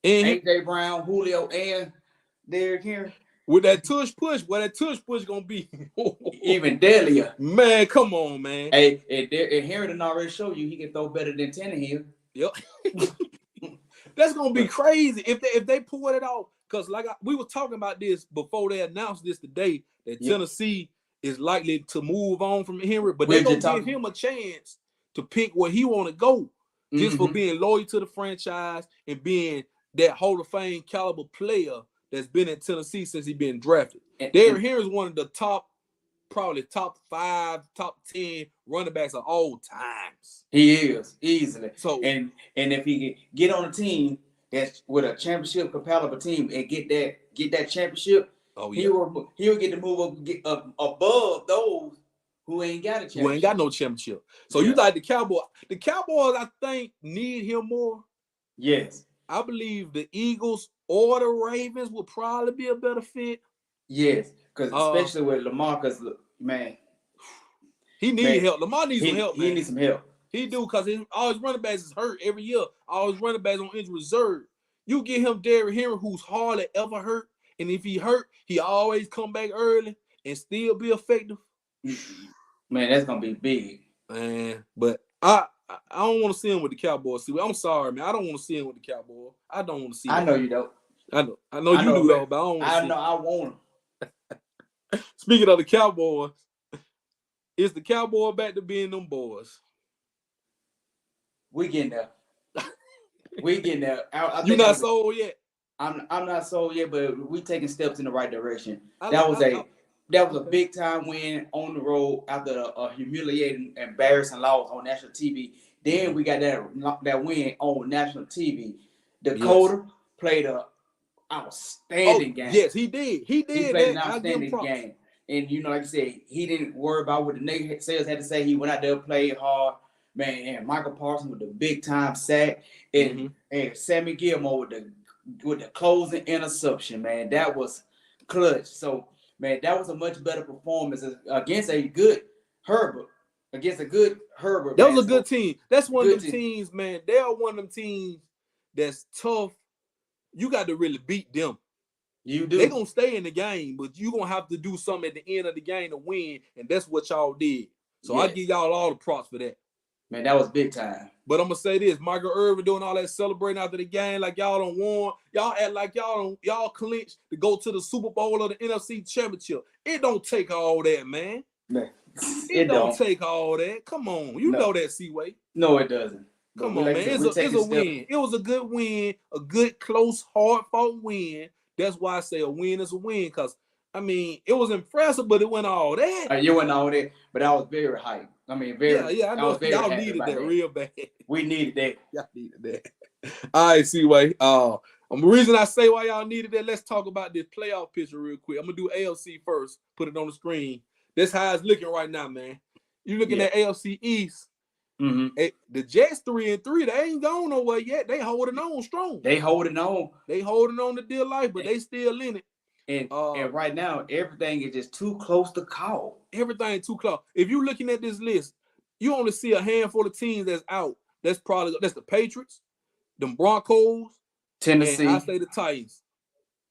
AJ Brown, Julio, and Derrick Henry. With that tush push, gonna be even deadlier. Man, come on, man. Hey, and Henry done already showed you he can throw better than Tannehill. Yep. That's gonna be crazy if they pull it off. Because we were talking about this before they announced this today, that Tennessee is likely to move on from Henry, but they're gonna give him a chance to pick where he want to go, just for being loyal to the franchise and being that Hall of Fame caliber player that's been in Tennessee since he's been drafted. Derrick Henry is one of the probably top 5, top 10 running backs of all times. He is easily. So and if he can get on a team that's with a championship compatible team and get that championship, Oh yeah. He'll get to move up above those who ain't got a championship. Who ain't got no championship. So you like the Cowboys? The Cowboys, I think, need him more. Yes. I believe the Eagles or the Ravens would probably be a better fit. Yes, because especially with Lamar, because man, he needs help. Lamar needs some help, man. He needs some help. He do, because all his running backs is hurt every year. All his running backs on injury reserve. You get him Derrick Henry, who's hardly ever hurt, and if he hurt, he always come back early and still be effective. Man, that's gonna be big. Man, but I don't want to see him with the Cowboys. I'm sorry, man. I don't want to see him with the Cowboys. I don't want to see him. I know you don't. I know you do though, but I don't want to see him. I want him. Speaking of the Cowboys, is the Cowboy back to being them boys? We getting there. We getting there. You not sold yet? I'm not sold yet, but we taking steps in the right direction. That was a big time win on the road after a humiliating, embarrassing loss on national TV. Then we got that win on national TV. Dakota played a outstanding game. Yes, he did. He played an outstanding game. And like I said, he didn't worry about what the naysayers had to say. He went out there, played hard. Man, and Michael Parsons with the big time sack, and Sammy Gilmore with the closing interception. Man, that was clutch. So, man, that was a much better performance against a good Herbert. That was a good team. That's one of them teams, man. They are one of them teams that's tough. You got to really beat them. You do. They're going to stay in the game, but you're going to have to do something at the end of the game to win, and that's what y'all did. So I give y'all all the props for that. Man, that was big time. But I'm going to say this. Michael Irvin doing all that celebrating after the game like y'all done won. Y'all act like y'all clinched to go to the Super Bowl or the NFC Championship. It don't take all that, man. It don't take all that. Come on. You know that, Seaway. No, it doesn't. Come on, man. It's a win. It was a good win. A good, close, hard-fought win. That's why I say a win is a win, because, I mean, it was impressive, but it wasn't all that. It wasn't all that, but I was very hyped. I mean, I know. Y'all needed that real bad. We needed that. Y'all needed that. All right, Seaway. The reason I say why y'all needed that, let's talk about this playoff picture real quick. I'm going to do AFC first, put it on the screen. That's how it's looking right now, man. You looking at AFC East. The Jets 3-3, they ain't gone nowhere yet. They holding on strong. They holding on to dear life, but they still in it. And right now, everything is just too close to call. Everything too close. If you're looking at this list, you only see a handful of teams that's out. That's the Patriots, the Broncos, Tennessee. And I say the Titans.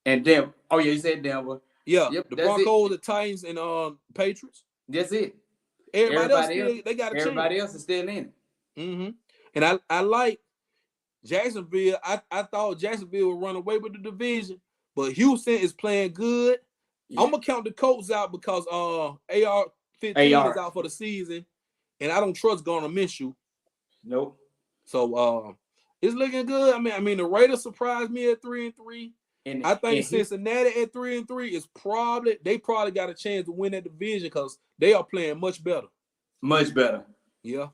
And Denver. Oh yeah, you said Denver. Yeah, yep, the Broncos, the Titans, and Patriots. That's it. Everybody else they got a chance. Everybody else is still in it. And I like Jacksonville. I thought Jacksonville would run away with the division. But Houston is playing good. Yeah. I'm gonna count the Colts out because AR-15 is out for the season, and I don't trust Gardner Minshew. Nope. So it's looking good. I mean the Raiders surprised me at 3-3. And I think Cincinnati at 3-3 is probably got a chance to win that division because they are playing much better. Much better. Yeah.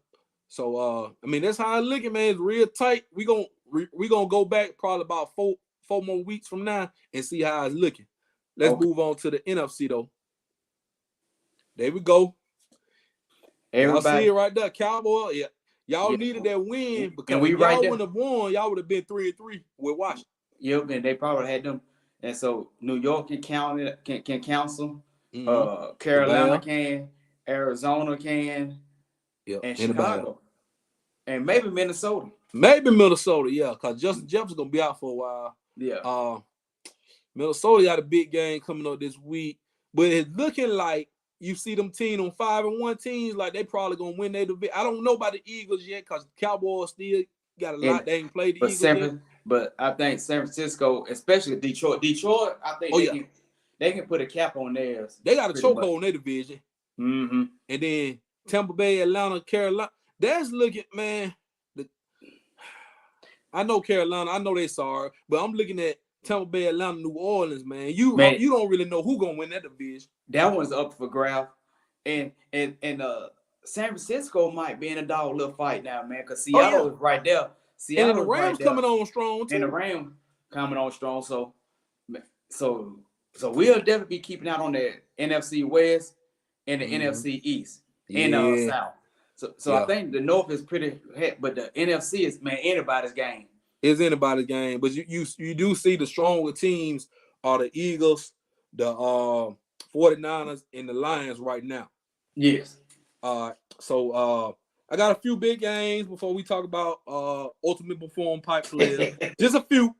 So I mean that's how it's looking, man. It's real tight. We gonna go back probably about four more weeks from now and see how it's looking. Let's move on to the NFC though. There we go. Everybody y'all see it right there. Cowboy, y'all needed that win because if y'all wouldn't have won, y'all would have been 3-3 with Washington. Yep, and they probably had them. And so New York can counsel. Carolina can, Arizona can, and Chicago. And maybe Minnesota. Yeah, because Justin Jefferson's gonna be out for a while. Yeah. Minnesota got a big game coming up this week, but it's looking like you see them teams on 5-1 teams, like they probably gonna win their division. I don't know about the Eagles yet, because Cowboys still got a lot. They ain't played the Eagles yet. But I think San Francisco, especially Detroit, I think they can put a cap on theirs. They got a chokehold on their division. And then Tampa Bay, Atlanta, Carolina. That's looking, man. I know Carolina. I know they sorry, but I'm looking at Tampa Bay, Atlanta, New Orleans, man. You don't really know who gonna win that division. That one's up for grab, and San Francisco might be in a dog little fight now, man, because Seattle is right there. Seattle and the Rams coming on strong too. And the Rams coming on strong, so So we'll definitely be keeping out on the NFC West and the NFC East and South. So I think the North is pretty, but the NFC is, man, anybody's game. It's anybody's game, but you do see the stronger teams are the Eagles, the 49ers, and the Lions right now. Yes. So I got a few big games before we talk about Ultimate Perform Pipe players. Just a few.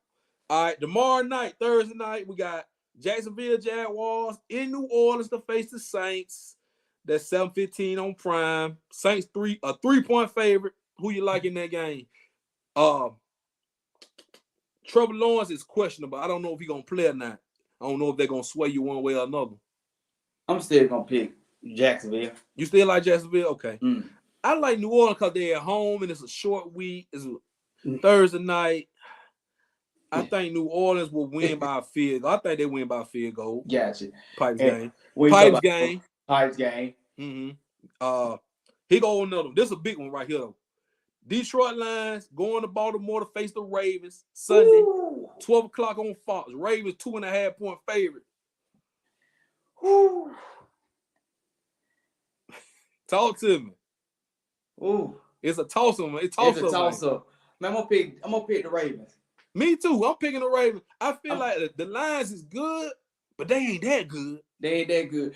All right, tomorrow night, Thursday night, we got Jacksonville Jaguars in New Orleans to face the Saints. That's 7:15 on Prime. Saints a 3-point favorite. Who you like in that game? Trevor Lawrence is questionable. I don't know if he's gonna play or not. I don't know if they're gonna sway you one way or another. I'm still gonna pick Jacksonville. You still like Jacksonville? Okay. I like New Orleans because they're at home and it's a short week. It's a Thursday night. I think New Orleans will win by a field goal. I think they win by a field goal. Gotcha. Pipes game. Pipes game. Mm-hmm. Here go another one. This is a big one right here, though. Detroit Lions going to Baltimore to face the Ravens Sunday, 12 o'clock on Fox. Ravens 2.5-point favorite. Talk to me. Ooh. It's a toss-up. It's a toss-up. Man, I'm gonna pick the Ravens. Me too. I'm picking the Ravens. I feel like the Lions is good, but they ain't that good. They ain't that good.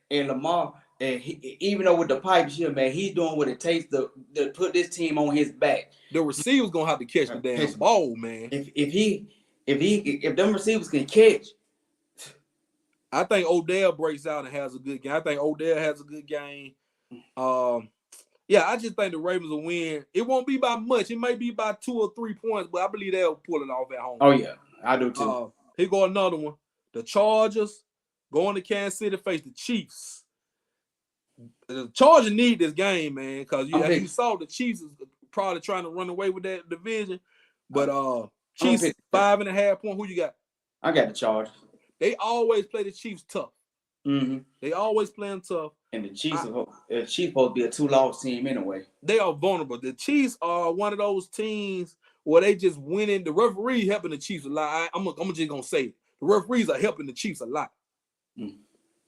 And Lamar, and even though with the pipes here, man, he's doing what it takes to put this team on his back. The receivers gonna have to catch the damn ball, man. If them receivers can catch, I think Odell breaks out and has a good game. I think Odell has a good game. Yeah, I just think the Ravens will win. It won't be by much. It may be by 2 or 3 points, but I believe they'll pull it off at home. Oh, yeah. I do, too. Here go another one. The Chargers going to Kansas City to face the Chiefs. The Chargers need this game, man, because you saw the Chiefs is probably trying to run away with that division. But Chiefs 5.5 point. Who you got? I got the Chargers. They always play the Chiefs tough. Mm-hmm. They always play them tough. And the Chiefs supposed to be a 2-loss team anyway. They are vulnerable. The Chiefs are one of those teams where they just winning. The referee helping the Chiefs a lot. I'm just gonna say it. The referees are helping the Chiefs a lot.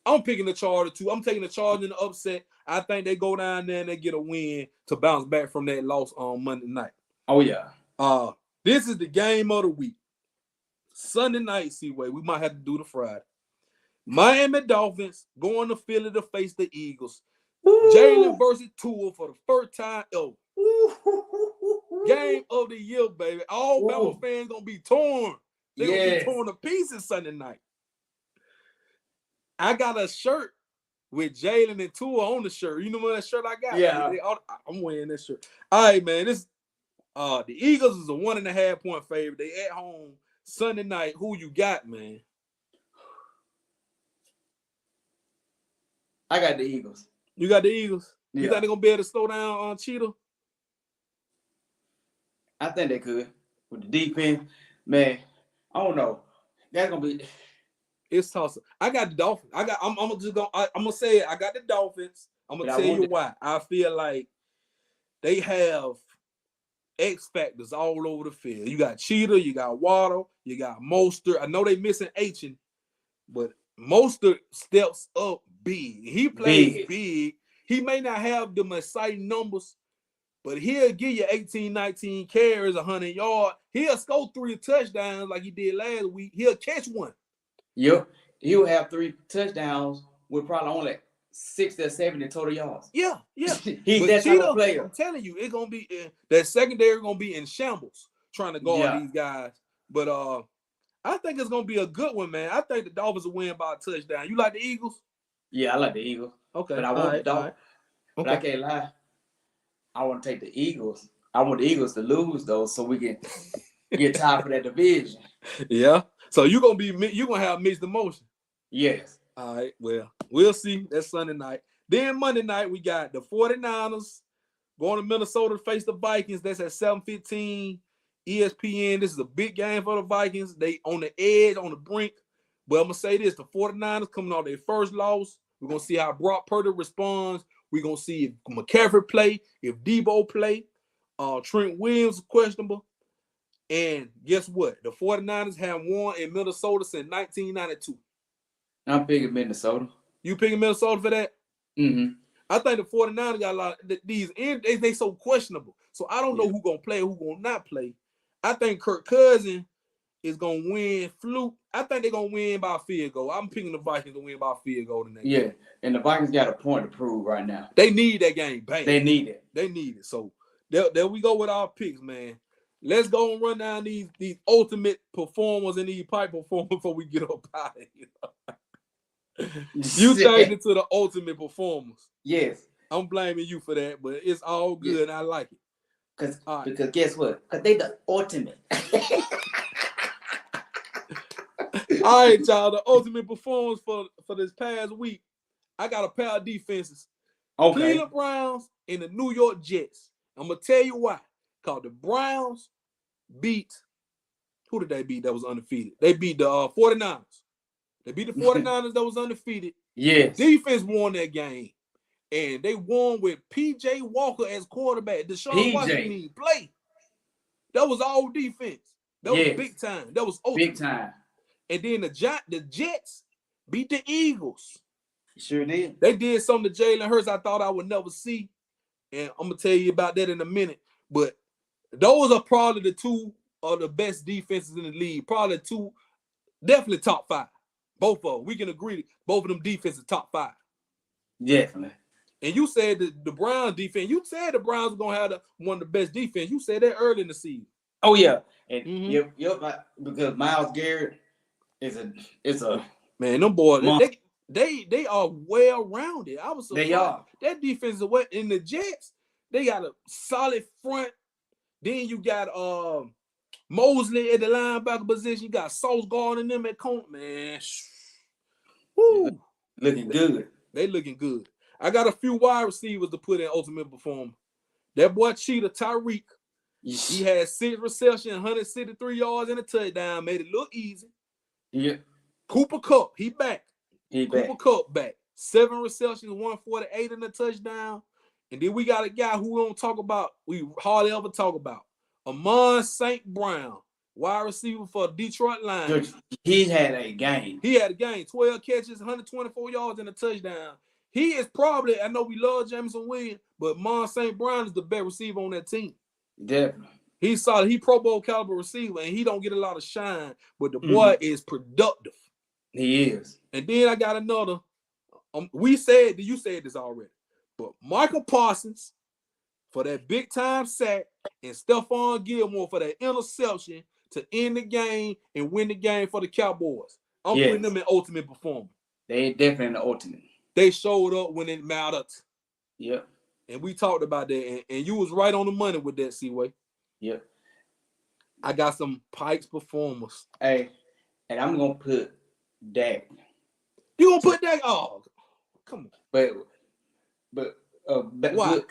I'm picking the Chargers too. I'm taking the Chargers in the upset. I think they go down there and they get a win to bounce back from that loss on Monday night. Oh yeah. This is the game of the week. Sunday night, Seaway. We might have to do the Friday. Miami Dolphins going to Philly to face the Eagles. Jalen versus Tua for the first time ever. Game of the year, baby. All Bama fans gonna be torn. They're gonna be torn to pieces Sunday night. I got a shirt with Jalen and Tua on the shirt. You know what that shirt I got? Yeah. I'm wearing that shirt. All right, man. This the Eagles is a 1.5 point favorite. They at home Sunday night. Who you got, man? I got the Eagles. You got the Eagles? Yeah. You think they're going to be able to slow down on Cheetah? I think they could. With the defense, man, I don't know. That's going to be... It's tough. I got the Dolphins. I'm gonna say it. I got the Dolphins. I'm going to tell you why. I feel like they have X factors all over the field. You got Cheetah, you got Waddle, you got Mostert. I know they missing H, but Mostert steps up big. He plays big. He may not have them exciting numbers, but he'll give you 18, 19 carries, 100 yards. He'll score 3 touchdowns like he did last week. He'll catch one. Yep. He'll have 3 touchdowns with probably only 60 or 70 total yards. Yeah. He's that type of player. I'm telling you, it's going to be that secondary going to be in shambles trying to guard these guys. But I think it's going to be a good one, man. I think the Dolphins will win by a touchdown. You like the Eagles? Yeah, I like the Eagles. Okay. But I want the Dolphins. Okay. But I can't lie. I want to take the Eagles. I want the Eagles to lose, though, so we can get tied for that division. Yeah. So you're gonna have mixed emotion. Yes. All right. Well, we'll see. That's Sunday night. Then Monday night, we got the 49ers going to Minnesota to face the Vikings. That's at 7:15 ESPN. This is a big game for the Vikings. They on the edge, on the brink. But I'm going to say this. The 49ers coming off their first loss. We're going to see how Brock Purdy responds. We're going to see if McCaffrey play, if Debo play. Trent Williams is questionable. And guess what? The 49ers have won in Minnesota since 1992. I'm picking Minnesota. You picking Minnesota for that? Mm-hmm. I think the 49ers got a lot of these they so questionable. So I don't know who gonna play, who gonna not play. I think Kirk Cousins is gonna win fluke. I think they're gonna win by a field goal. I'm picking the Vikings to win by a field goal tonight. Yeah, and the Vikings got a point to prove right now. They need that game bad. They need it. They need it. So there we go with our picks, man. Let's go and run down these ultimate performers and these pipe performers before we get up out of here. You changed it to the ultimate performers. Yes. I'm blaming you for that, but it's all good. And I like it. Because guess what? Because they the ultimate. All right, y'all. The ultimate performance for this past week, I got a pair of defenses. Okay. Cleveland Browns and the New York Jets. I'm going to tell you why. Because the Browns beat, who did they beat that was undefeated? They beat the 49ers. They beat the 49ers that was undefeated. Yes. Defense won that game. And they won with P.J. Walker as quarterback. Deshaun Watson didn't even play. That was all defense. That was big time. That was ultimate. Big time. And then the Jets beat the Eagles. Sure did. They did something to Jalen Hurts I thought I would never see. And I'm going to tell you about that in a minute. But those are probably the two of the best defenses in the league. Probably two, definitely top five. Both of them. We can agree both of them defenses top five. Definitely. And you said the Browns defense, you said the Browns were going to have one of the best defense. You said that early in the season. Oh, yeah. And because Myles Garrett is a man, them boys, they are well-rounded. I was surprised. They are. That defense is what in the Jets, they got a solid front. Then you got Mosley at the linebacker position. You got Sauce guarding them at corner. Man, woo. Looking good. They looking good. I got a few wide receivers to put in ultimate performer. That boy Cheetah, Tyreek, he had 6 receptions, 163 yards, and a touchdown. Made it look easy. Yeah. Cooper Kupp, he back. Cooper Kupp back. 7 receptions, 148 and a touchdown. And then we got a guy who we don't talk about, we hardly ever talk about. Amon St. Brown, wide receiver for Detroit Lions. He had a game. 12 catches, 124 yards, and a touchdown. He is probably, I know we love Jameson Williams, but Amon St. Brown is the best receiver on that team. Definitely. He's solid. He Pro Bowl caliber receiver, and he don't get a lot of shine, but the boy is productive. He is. And then I got another. You said this already, but Michael Parsons for that big time sack and Stephon Gilmore for that interception to end the game and win the game for the Cowboys. I'm putting them in ultimate performance. They definitely in the ultimate. They showed up when it mattered. Yep. And we talked about that, and you was right on the money with that, C-Way. Yep. I got some Pikes performers. Hey, and I'm gonna put Dak. You gonna put Dak? Oh, come on. But why?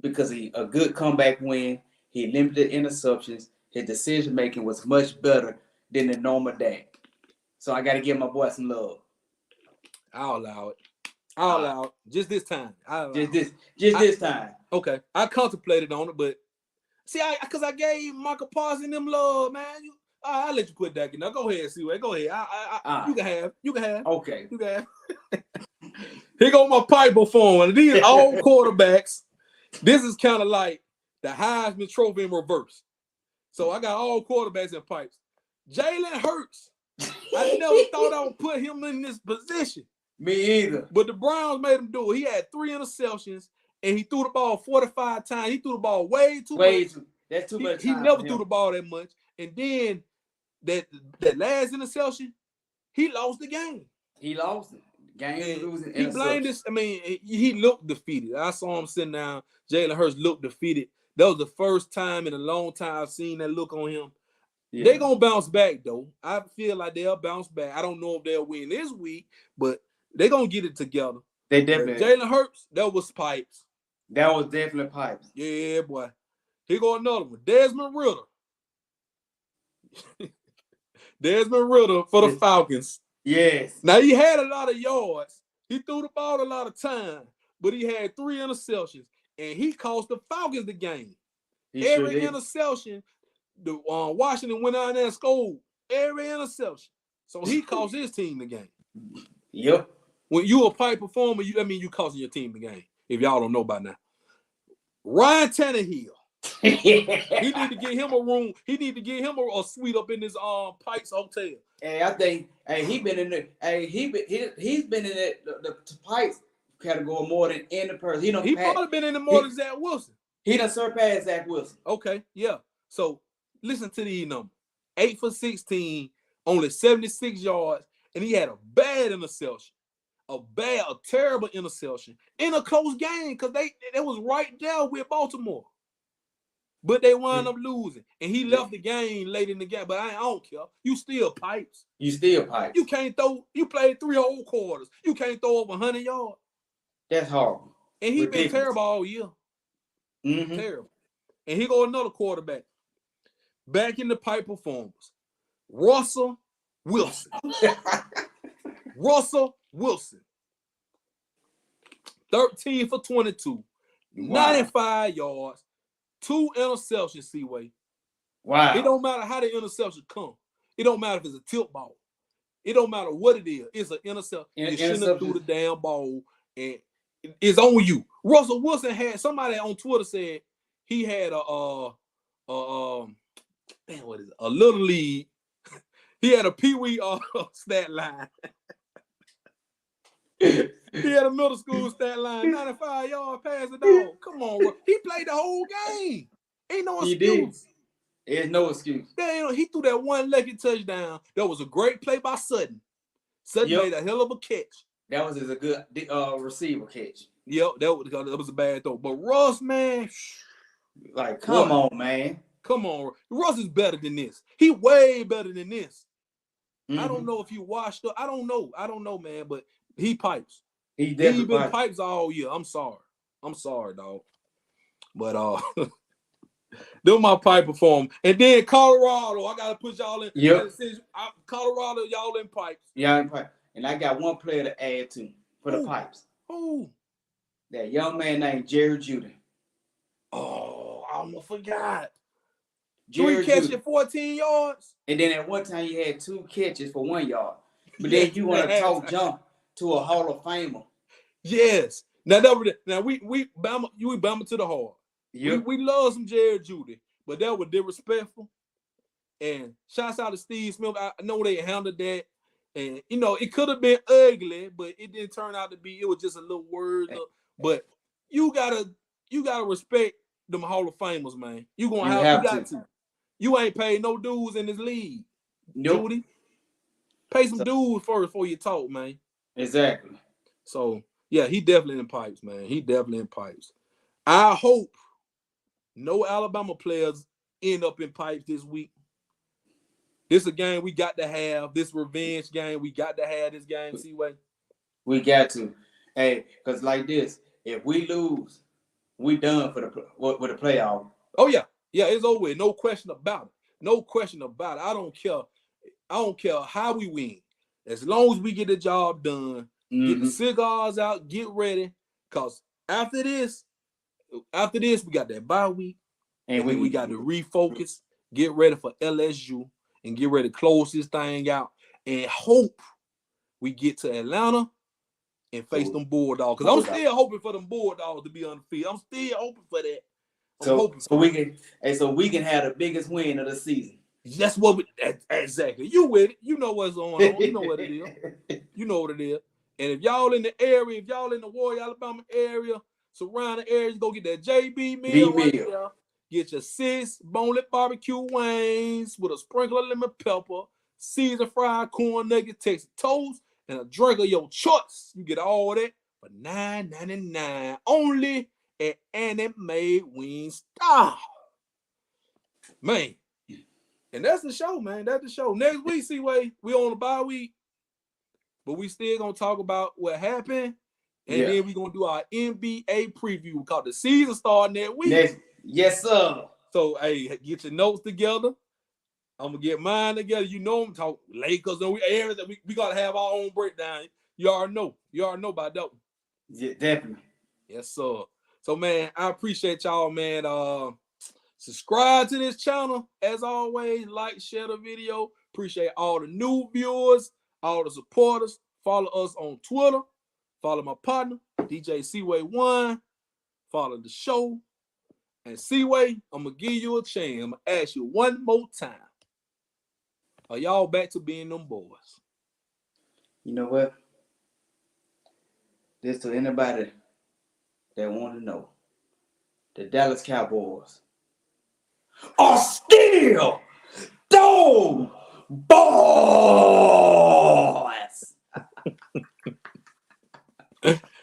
Because he a good comeback win. He limited interceptions. His decision making was much better than the normal Dak. So I got to give my boy some love. I'll allow it. I'll allow it. Just this time. This time. Okay. I contemplated on it, but see, because I gave Michael Parsons them love, man. I'll let you put that in. Now go ahead, C-Way. Go ahead. You can have. Okay. You can have. Here go my pipe performer. These all quarterbacks. This is kind of like the Heisman Trophy in reverse. So I got all quarterbacks in pipes. Jalen Hurts. I never thought I would put him in this position. Me either. But the Browns made him do it. He had 3 interceptions, and he threw the ball 45 times. He threw the ball way too much. That's too much. He never threw the ball that much. And then that last interception, he lost the game. He lost it. Losing. He blamed this. I mean, he looked defeated. I saw him sitting down. Jalen Hurts looked defeated. That was the first time in a long time I've seen that look on him. Yeah. They're going to bounce back, though. I feel like they'll bounce back. I don't know if they'll win this week, but they're going to get it together. They definitely. Jalen Hurts, that was pipes. That was definitely pipes. Yeah, boy. Here go another one. Desmond Ridder. Desmond Ridder for the Falcons. Yes. Now, he had a lot of yards. He threw the ball a lot of time, but he had 3 interceptions, and he cost the Falcons the game. Every interception, the Washington went out there and scored every interception. So he cost his team the game. Yep. When you a pipe performer, you costing your team the game. If y'all don't know by now. Ryan Tannehill. He need to get him a room. He need to get him a suite up in his Pikes Hotel. Hey, I think he been in the he's been in the Pikes category more than any person. He probably been in the more than Zach Wilson. He done surpassed Zach Wilson. Okay, yeah. So listen to these numbers: 8 for 16, only 76 yards, and he had a bad interception. A terrible interception in a close game because they was right there with Baltimore, but they wound up losing, and he left the game late in the game. But I don't care. You still pipes. You still pipes. You can't throw. You played 3 whole quarters. You can't throw over 100 yards. That's horrible. And he been terrible all year. Terrible. And he go another quarterback. Back in the pipe performers, Russell Wilson. Russell Wilson, 13 for 22, 95 yards, 2 interceptions, Seaway. Wow. It don't matter how the interception come. It don't matter if it's a tilt ball. It don't matter what it is. It's an interception. You shouldn't have threw the damn ball, and it's on you. Russell Wilson had, somebody on Twitter said he had a little league. He had a peewee stat line. He had a middle school stat line, 95 yard pass the dog. Come on, he played the whole game. Ain't no excuse. There's no excuse. He threw that one lucky touchdown. That was a great play by Sutton. Sutton made a hell of a catch. That was a good receiver catch. Yep, that was a bad throw. But Russ, man, like, come on, man. Come on. Russ is better than this. He way better than this. I don't know if you washed up. I don't know, man, but he pipes. He been pipes all year. I'm sorry, dog. But they're my pipe perform. And then Colorado, I gotta put y'all in. Yep. Colorado, y'all in pipes. Yeah, in pipes. And I got one player to add to for the pipes. Who? That young man named Jerry Jeudy. Oh, I almost forgot. Jerry 3 catches, 14 yards. And then at one time he had 2 catches for 1 yard. But then you want to talk jump to a Hall of Famer. Yes. Now we Bama to the heart. Yep. We love some Jerry Jeudy, but that was disrespectful. And shouts out to Steve Smith. I know they handled that. And it could have been ugly, but it didn't turn out to be. It was just a little word. But you gotta respect them Hall of Famers, man. You got to. You ain't paid no dues in this league. Nope. Jeudy. Pay some dues first before you talk, man. Exactly. So, yeah, he definitely in pipes, man. He definitely in pipes. I hope no Alabama players end up in pipes this week. This is a game we got to have. This revenge game. We got to have this game, Seaway. We got to. Hey, because like this, if we lose, we done with the playoff. Oh, yeah. Yeah, it's over with. No question about it. No question about it. I don't care how we win. As long as we get the job done, get the cigars out, get ready. Because after this, we got that bye week. And we got to refocus, get ready for LSU, and get ready to close this thing out. And hope we get to Atlanta and face them Bulldogs. Because I'm still hoping for them Bulldogs to be undefeated. I'm still hoping for that. So we can have the biggest win of the season. That's what exactly. You with it. You know what's going on. You know what it is. You know what it is. And if y'all in the area, if y'all in the Warrior, Alabama area, surrounding areas, go get that JB meal right there. Get your 6 boneless barbecue wings with a sprinkle of lemon pepper, seasoned fried corn nuggets, Texas toast, and a drink of your choice. You get all that for $9.99 only at Annie Mae Wingstop. Man. And that's the show, man. That's the show. Next week, Seaway, we on the bye week, but we still gonna talk about what happened, and then we gonna do our NBA preview because the season starting that week. Yes, sir. So, hey, get your notes together. I'm gonna get mine together. You know, I'm talking Lakers, and we gotta have our own breakdown. You already know about that one. Yeah, definitely. Yes, sir. So, man, I appreciate y'all, man. Subscribe to this channel. As always, like, share the video. Appreciate all the new viewers, all the supporters. Follow us on Twitter. Follow my partner, DJ Seaway1. Follow the show. And Seaway, I'm going to give you a chance. I'm going to ask you one more time. Are y'all back to being them boys? You know what? This to anybody that want to know. The Dallas Cowboys are still those boys.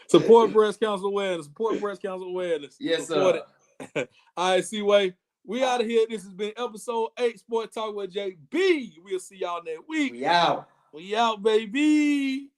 Support breast cancer awareness. Support breast cancer awareness. Yes, Support sir. It. All right, Seaway. We out of here. This has been episode 8, Sport Talk with JB. We'll see y'all next week. We out. We out, baby.